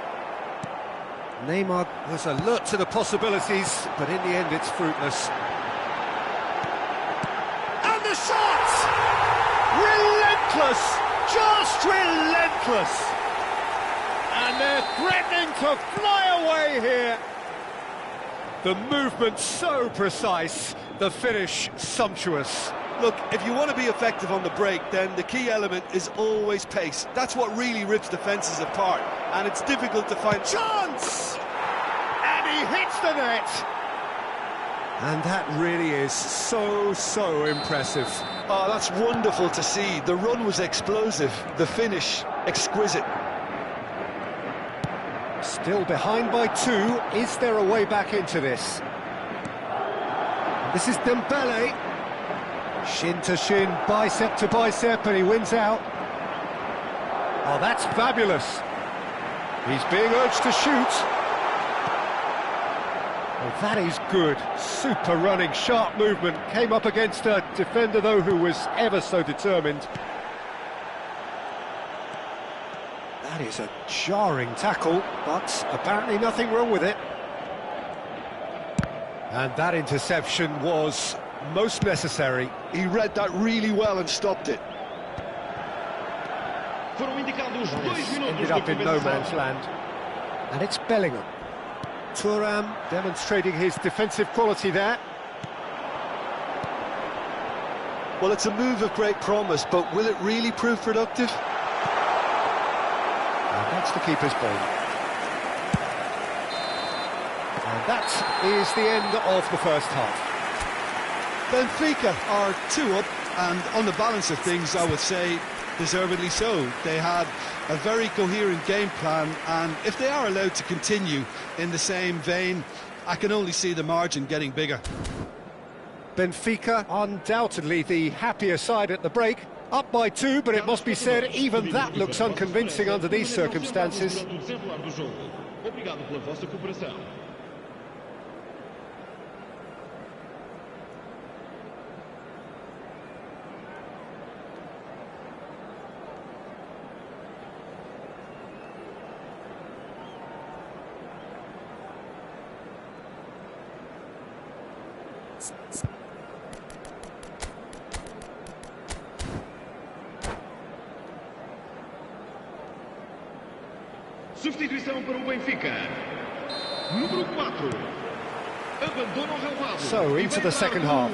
Neymar was alert to the possibilities, but in the end it's fruitless. And the shot! Relentless! Just relentless! And they're threatening to fly away here. The movement so precise, the finish sumptuous. Look, if you want to be effective on the break, then the key element is always pace. That's what really rips defences apart, and it's difficult to find... Chance! And he hits the net! And that really is so impressive. Oh, that's wonderful to see. The run was explosive, the finish exquisite. Still behind by 2. Is there a way back into this? This is Dembele. Shin to shin, bicep to bicep, and he wins out. Oh, that's fabulous. He's being urged to shoot. Well, that is good. Super running, sharp movement. Came up against a defender, though, who was ever so determined. That is a jarring tackle, but apparently nothing wrong with it. And that interception was most necessary. He read that really well and stopped it. Ended up in no man's land. And it's Bellingham. Thuram demonstrating his defensive quality there. Well, it's a move of great promise, but will it really prove productive? And that's the keeper's ball. And that is the end of the first half. Benfica are 2 up, and on the balance of things, I would say deservedly so. They had a very coherent game plan, and if they are allowed to continue in the same vein, I can only see the margin getting bigger. Benfica undoubtedly the happier side at the break, up by 2, but it must be said even that looks unconvincing under these circumstances. Substituição para o Benfica. Número 4. Abandona o relvado. So, into the second half.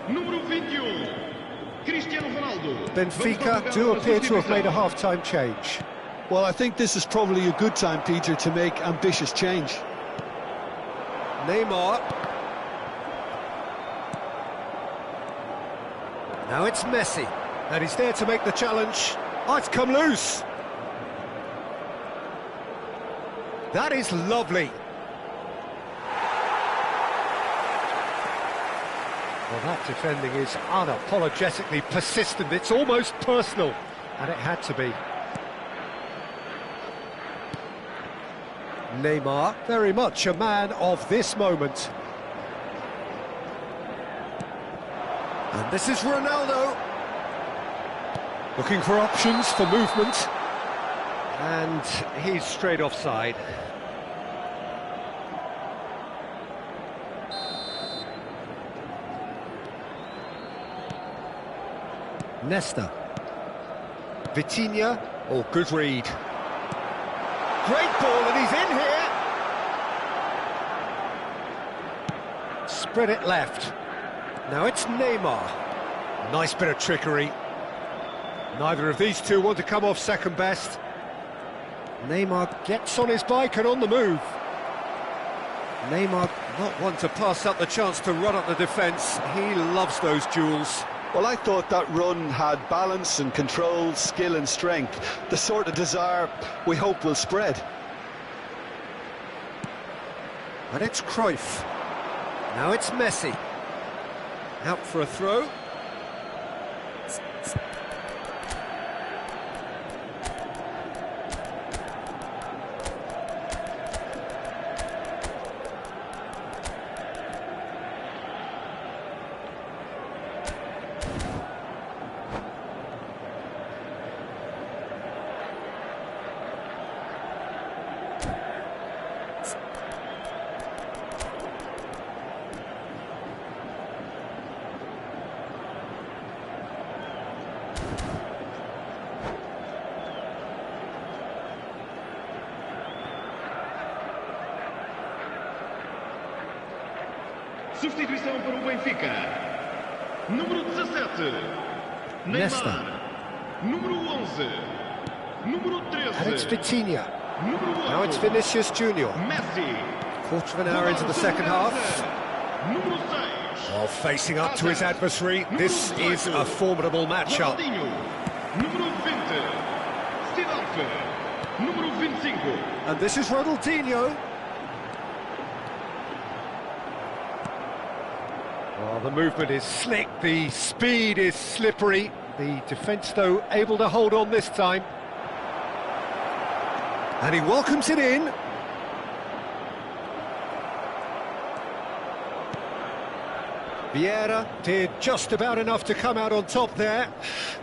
Número 21. Cristiano Ronaldo. Benfica do appear to have made a half-time change. Well, I think this is probably a good time, Peter, to make ambitious change. Neymar. Now it's Messi, and he's there to make the challenge. Oh, it's come loose. That is lovely. Well, that defending is unapologetically persistent. It's almost personal, and it had to be. Neymar, very much a man of this moment. And this is Ronaldo. Looking for options for movement. And he's straight offside. Nesta. Vitinha. Oh, good read. Great ball, and he's in here. Spread it left. Now it's Neymar. Nice bit of trickery. Neither of these two want to come off second best. Neymar gets on his bike and on the move. Neymar not one to pass up the chance to run up the defence. He loves those duels. Well, I thought that run had balance and control, skill and strength. The sort of desire we hope will spread. And it's Cruyff. Now it's Messi. Out for a throw. Substituição para o Benfica. Número 17. Nesta. Neymar. Número 11. Número 13. And it's Vitinha. Número 8. Now it's Vinicius Junior. Messi. Quarter of an hour into the second half. Número 6. While facing up to his adversary, this is a formidable matchup. Ronaldinho. Número 20. Sidorf. Número 25. And this is Ronaldinho. Well, the movement is slick, the speed is slippery. The defence, though, able to hold on this time. And he welcomes it in. Vieira did just about enough to come out on top there.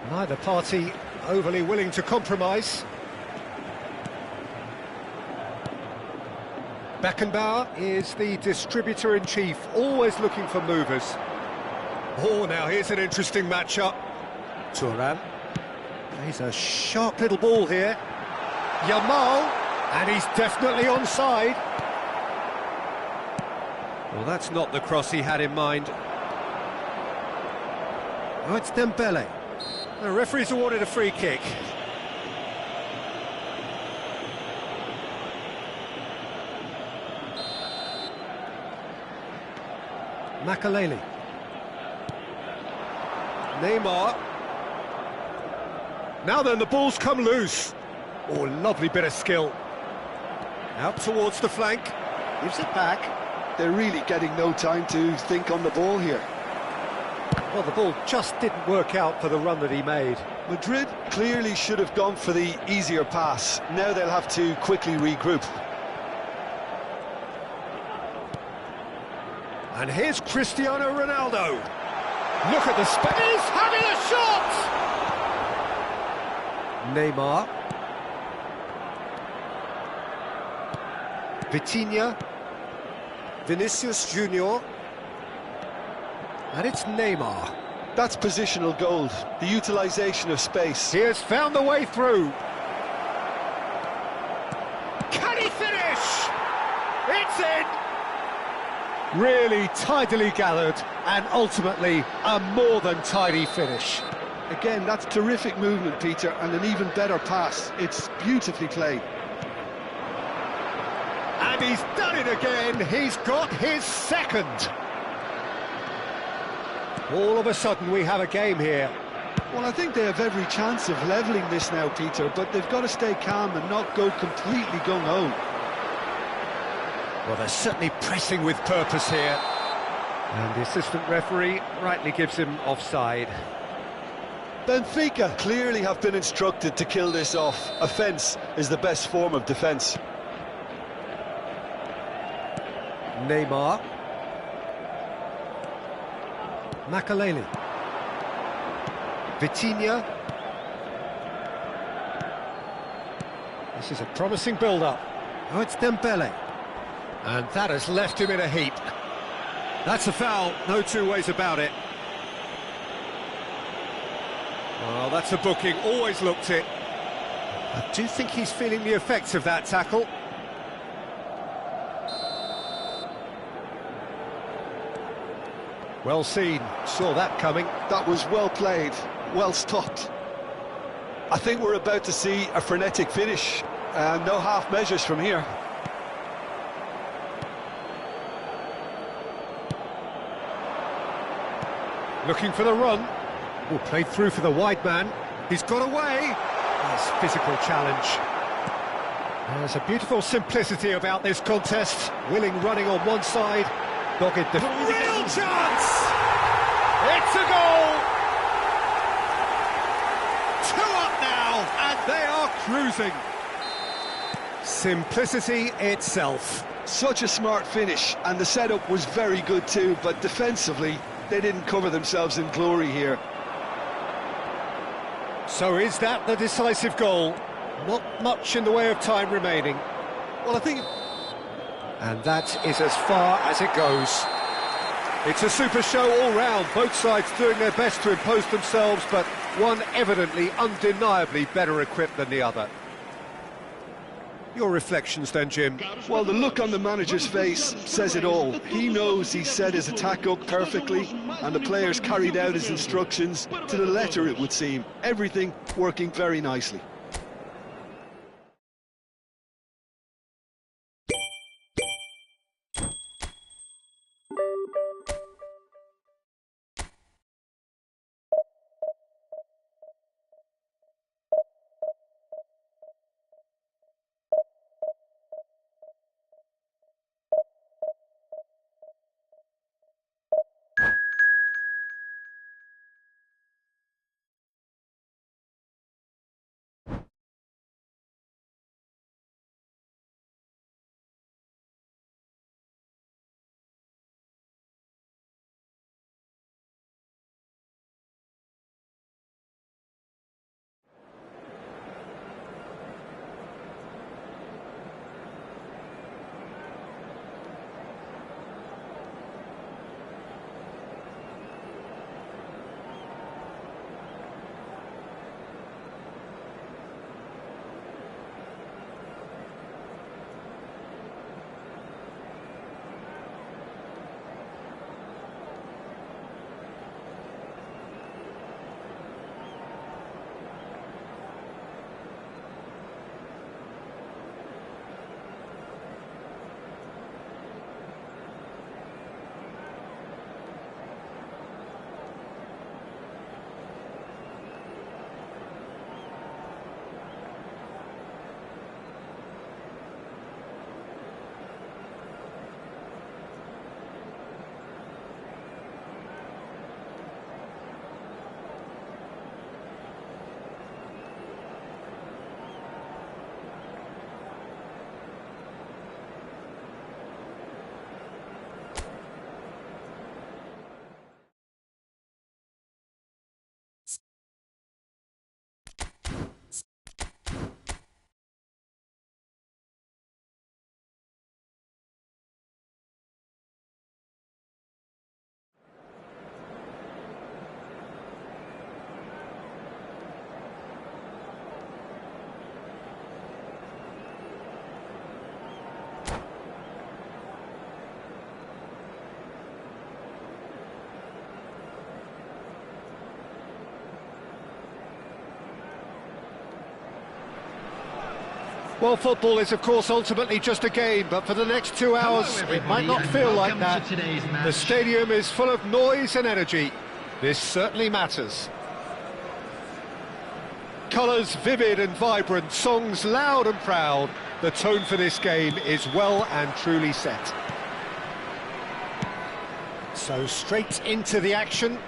Neither party overly willing to compromise. Beckenbauer is the distributor-in-chief, always looking for movers. Oh, now here's an interesting matchup. Thuram. He's a sharp little ball here. Yamal, and he's definitely onside. Well, that's not the cross he had in mind. Oh, it's Dembele. The referee's awarded a free kick. Makaleli. Neymar. Now then, the ball's come loose. Oh, lovely bit of skill. Out towards the flank. Gives it back. They're really getting no time to think on the ball here. Well, the ball just didn't work out for the run that he made. Madrid clearly should have gone for the easier pass. Now they'll have to quickly regroup. And here's Cristiano Ronaldo. Look at the space. He's having a shot! Neymar. Vitinha. Vinicius Junior. And it's Neymar. That's positional gold, the utilisation of space. He has found the way through. Can he finish? It's in! Really tidily gathered, and ultimately a more than tidy finish. Again, that's terrific movement, Peter, and an even better pass. It's beautifully played. And he's done it again. He's got his second. All of a sudden we have a game here. Well, I think they have every chance of levelling this now, Peter, but they've got to stay calm and not go completely gung-ho. Well, they're certainly pressing with purpose here. And the assistant referee rightly gives him offside. Benfica clearly have been instructed to kill this off. Offence is the best form of defence. Neymar. Makaleli. Vitinha. This is a promising build-up. Oh, it's Dembele. And that has left him in a heap. That's a foul, no two ways about it. Well, that's a booking, always looked it. I do think he's feeling the effects of that tackle. Well seen, saw that coming. That was well played, well stopped. I think we're about to see a frenetic finish. No half measures from here. Looking for the run. Oh, played through for the wide man. He's got away. Nice physical challenge. There's a beautiful simplicity about this contest. Willing running on one side, dogged defense. Real chance! It's a goal! 2 up now, and they are cruising. Simplicity itself. Such a smart finish, and the setup was very good too, but defensively, they didn't cover themselves in glory here. So is that the decisive goal? Not much in the way of time remaining. Well, I think... And that is as far as it goes. It's a super show all round, both sides doing their best to impose themselves, but one evidently, undeniably better equipped than the other. Your reflections then, Jim? Well, the look on the manager's face says it all. He knows he set his attack up perfectly, and the players carried out his instructions to the letter, it would seem. Everything working very nicely. Well, football is, of course, ultimately just a game, but for the next 2 hours, it might not feel like that. The stadium is full of noise and energy. This certainly matters. Colours vivid and vibrant, songs loud and proud. The tone for this game is well and truly set. So straight into the action.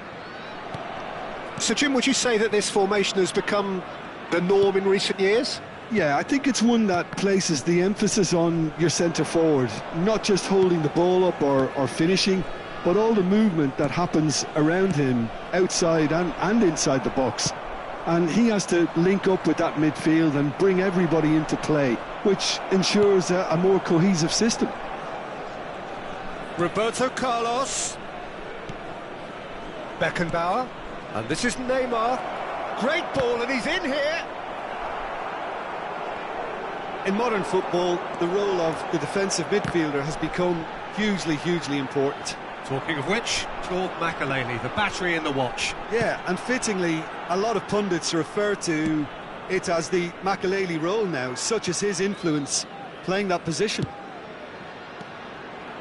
So, Jim, would you say that this formation has become the norm in recent years? Yeah, I think it's one that places the emphasis on your centre-forward, not just holding the ball up or finishing, but all the movement that happens around him, outside and inside the box. And he has to link up with that midfield and bring everybody into play, which ensures a more cohesive system. Roberto Carlos. Beckenbauer. And this is Neymar. Great ball, and he's in here. In modern football, the role of the defensive midfielder has become hugely important. Talking of which, Claude Makelele, the battery in the watch. Yeah, and fittingly, a lot of pundits refer to it as the Makelele role now, such as his influence playing that position.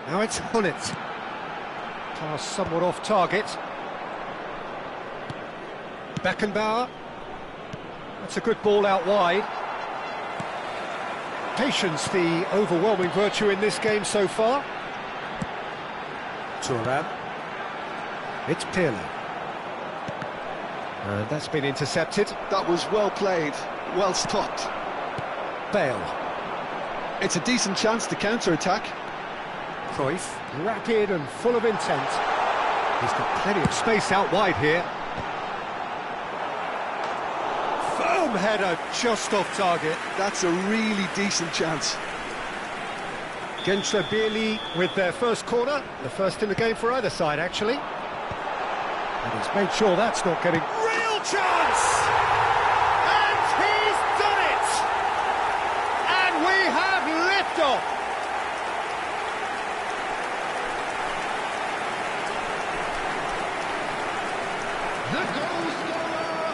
Now it's Hullet. Pass somewhat off target. Beckenbauer. That's a good ball out wide. Patience, the overwhelming virtue in this game so far. Thuram. It's Pirlo. And that's been intercepted. That was well played, well stopped. Bale. It's a decent chance to counter-attack. Cruyff, rapid and full of intent. He's got plenty of space out wide here. Firm header just off target. That's a really decent chance. Gençlerbirliği with their first corner, the first in the game for either side, actually. And he's made sure that's not getting... Real chance! And he's done it! And we have liftoff! The goal scorer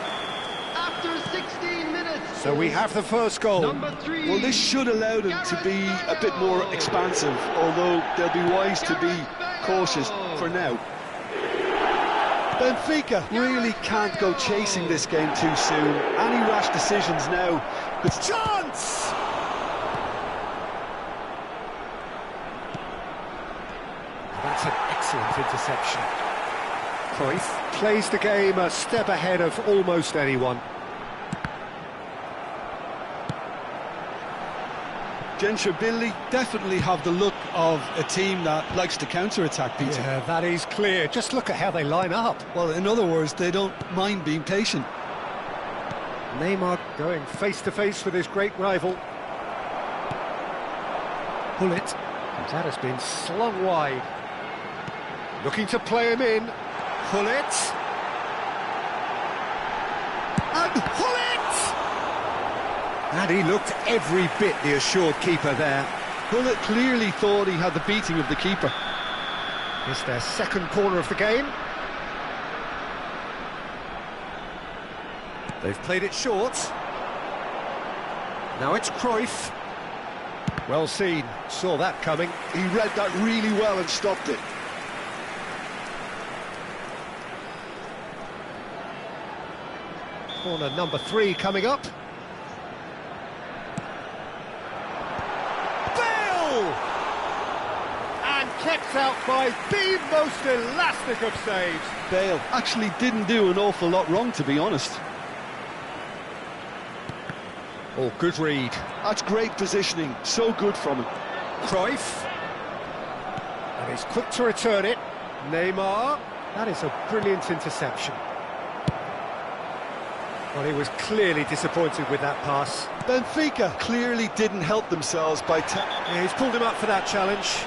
after 16 minutes. So we have the first goal. Number 3. Well, this should allow them to be a bit more expansive, although they'll be wise to be cautious for now. Benfica really can't go chasing this game too soon. Any rash decisions now. It's Chance! That's an excellent interception. Cruyff plays the game a step ahead of almost anyone. Gençlerbirliği definitely have the look of a team that likes to counter-attack, Peter. Yeah, that is clear. Just look at how they line up. Well, in other words, they don't mind being patient. Neymar going face-to-face with his great rival. Hullet. That has been slung wide. Looking to play him in. Hullet. And Hullet! And he looked every bit the assured keeper there. Hullet clearly thought he had the beating of the keeper. It's their second corner of the game. They've played it short. Now it's Cruyff. Well seen, saw that coming. He read that really well and stopped it. Corner number 3 coming up. Bale! And kept out by the most elastic of saves. Bale actually didn't do an awful lot wrong, to be honest. Oh, good read. That's great positioning, so good from him. Cruyff. And he's quick to return it. Neymar. That is a brilliant interception. Well, he was clearly disappointed with that pass. Benfica clearly didn't help themselves by... Yeah, he's pulled him up for that challenge.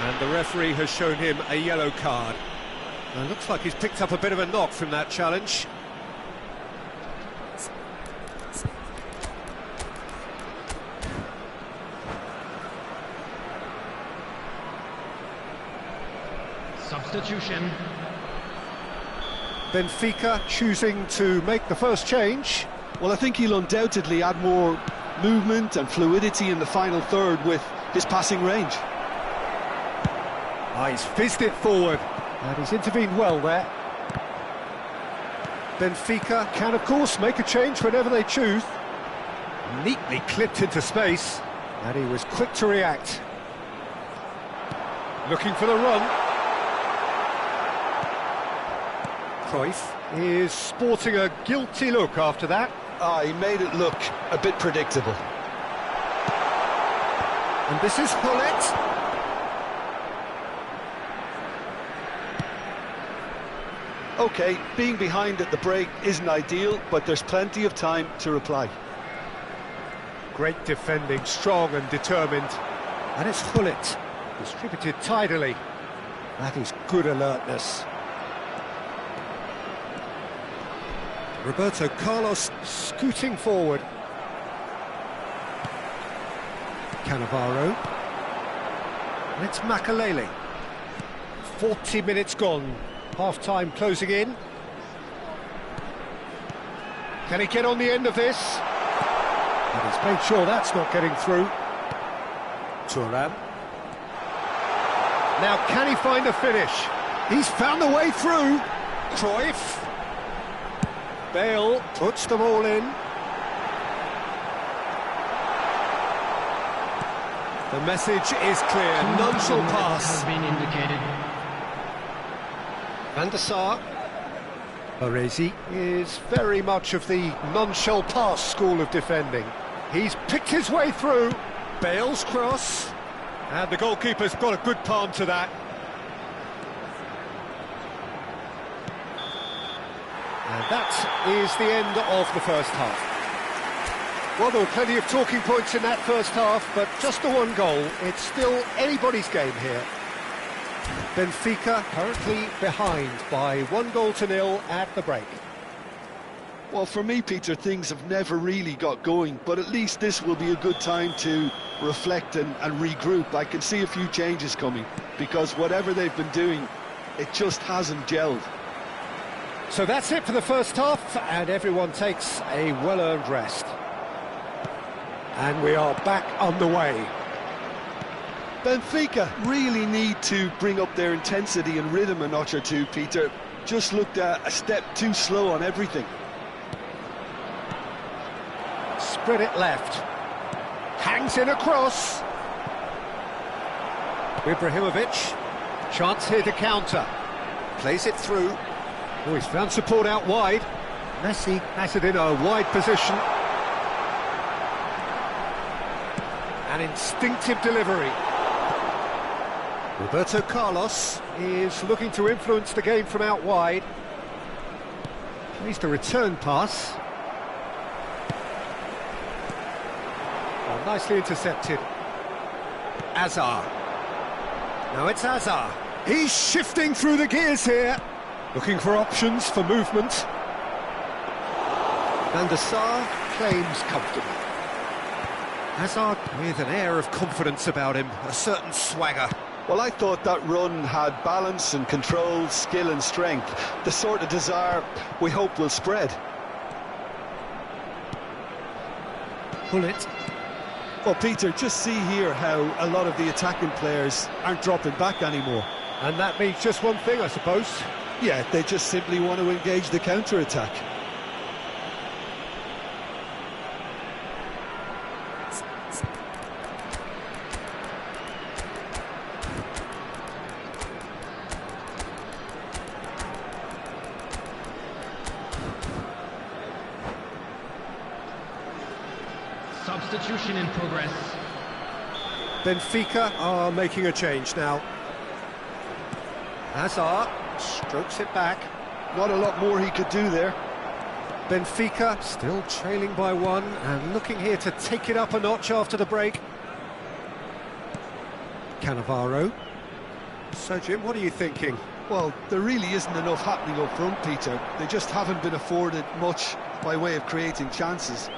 And the referee has shown him a yellow card. And it looks like he's picked up a bit of a knock from that challenge. Substitution. Benfica choosing to make the first change. Well, I think he'll undoubtedly add more movement and fluidity in the final third with his passing range. He's fizzed it forward, and he's intervened well there. Benfica can, of course, make a change whenever they choose. Neatly clipped into space, and he was quick to react. Looking for the run. Cruyff is sporting a guilty look after that. He made it look a bit predictable. And this is Hullet. OK, being behind at the break isn't ideal, but there's plenty of time to reply. Great defending, strong and determined. And it's Hullet, distributed tidily. That is good alertness. Roberto Carlos scooting forward. Cannavaro. And it's Makalele. 40 minutes gone. Half-time closing in. Can he get on the end of this? And he's made sure that's not getting through. Thuram. Now can he find a finish? He's found the way through. Cruyff. Bale puts them all in. The message is clear. None shall pass. Has been indicated. Van der Sar. Baresi is very much of the none shall pass school of defending. He's picked his way through. Bale's cross. And the goalkeeper's got a good palm to that. And that is the end of the first half. Well, there were plenty of talking points in that first half, but just the one goal. It's still anybody's game here. Benfica currently behind by 1-0 at the break. Well, for me, Peter, things have never really got going, but at least this will be a good time to reflect and regroup. I can see a few changes coming, because whatever they've been doing, it just hasn't gelled. So that's it for the first half, and everyone takes a well-earned rest. And we are back on the way. Benfica really need to bring up their intensity and rhythm a notch or two, Peter. Just looked a step too slow on everything. Spread it left. Hangs in across. Ibrahimovic. Chance here to counter. Plays it through. Oh, he's found support out wide. Messi has it in a wide position. An instinctive delivery. Roberto Carlos is looking to influence the game from out wide. Plays the return pass. Oh, nicely intercepted. Azar. Now it's Azar. He's shifting through the gears here. Looking for options for movement. Van der Sar claims comfortable. Hazard with an air of confidence about him, a certain swagger. Well, I thought that run had balance and control, skill and strength. The sort of desire we hope will spread. Hullet. Well, Peter, just see here how a lot of the attacking players aren't dropping back anymore. And that means just one thing, I suppose. Yeah, they just simply want to engage the counter-attack. Substitution in progress. Benfica are making a change now. Hazard strokes it back. Not a lot more he could do there. Benfica still trailing by one and looking here to take it up a notch after the break. Cannavaro. So, Jim, what are you thinking? Well, there really isn't enough happening up front, Peter. They just haven't been afforded much by way of creating chances.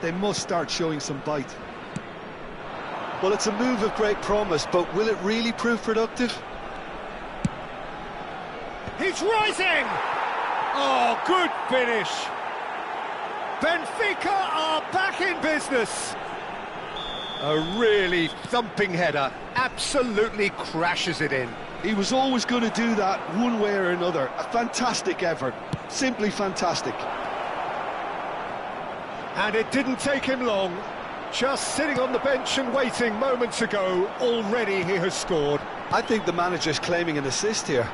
They must start showing some bite. Well, it's a move of great promise, but will it really prove productive? He's rising! Oh, good finish. Benfica are back in business. A really thumping header, absolutely crashes it in. He was always going to do that one way or another. A fantastic effort, simply fantastic. And it didn't take him long. Just sitting on the bench and waiting moments ago, already he has scored. I think the manager's claiming an assist here.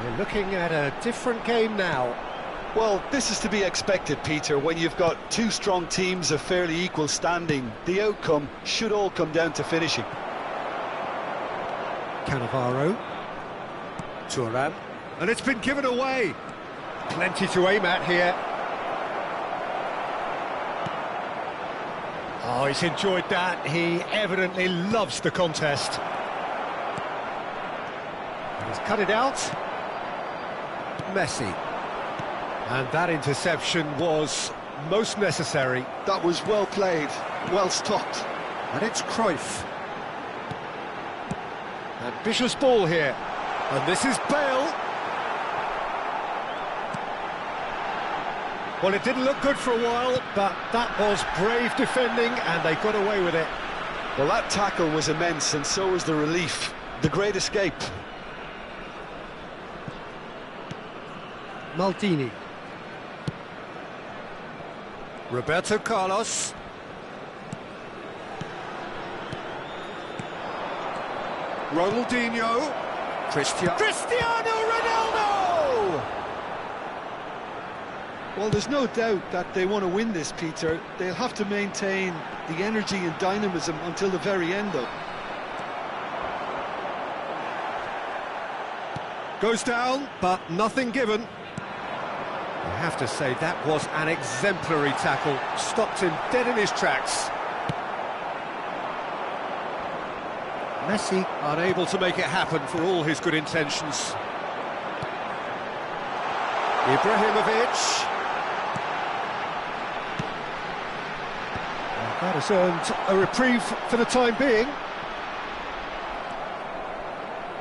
We're looking at a different game now. Well, this is to be expected, Peter. When you've got two strong teams of fairly equal standing, the outcome should all come down to finishing. Cannavaro. Thuram. And it's been given away. Plenty to aim at here. Oh, he's enjoyed that. He evidently loves the contest. And he's cut it out. Messi. And that interception was most necessary. That was well played, well stopped. And it's Cruyff. Ambitious ball here. And this is Bale. Well, it didn't look good for a while, but that was brave defending, and they got away with it. Well, that tackle was immense, and so was the relief. The great escape. Maldini. Roberto Carlos. Ronaldinho. Cristiano Ronaldo! Well, there's no doubt that they want to win this, Peter. They'll have to maintain the energy and dynamism until the very end, though. Goes down, but nothing given. I have to say, that was an exemplary tackle. Stopped him dead in his tracks. Messi unable to make it happen for all his good intentions. Ibrahimovic. That has earned a reprieve for the time being.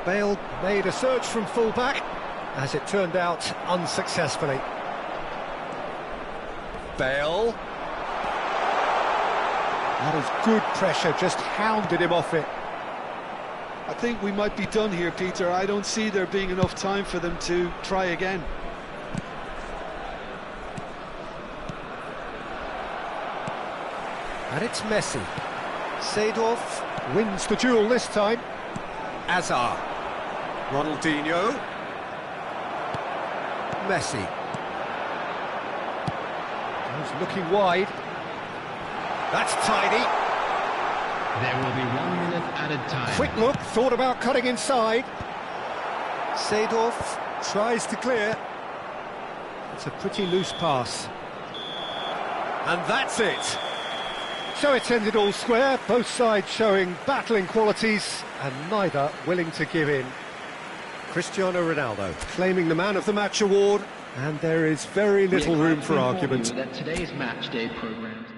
Bale made a search from full-back, as it turned out unsuccessfully. Bale. That is good pressure, just hounded him off it. I think we might be done here, Peter. I don't see there being enough time for them to try again. And it's Messi. Seedorf wins the duel this time. Hazard. Ronaldinho. Messi. He's looking wide. That's tidy. There will be 1 minute added time. Quick look, thought about cutting inside. Seedorf tries to clear. It's a pretty loose pass. And that's it. So it's ended all square, both sides showing battling qualities and neither willing to give in. Cristiano Ronaldo claiming the Man of the Match award, and there is very little room for argument. That today's match day programs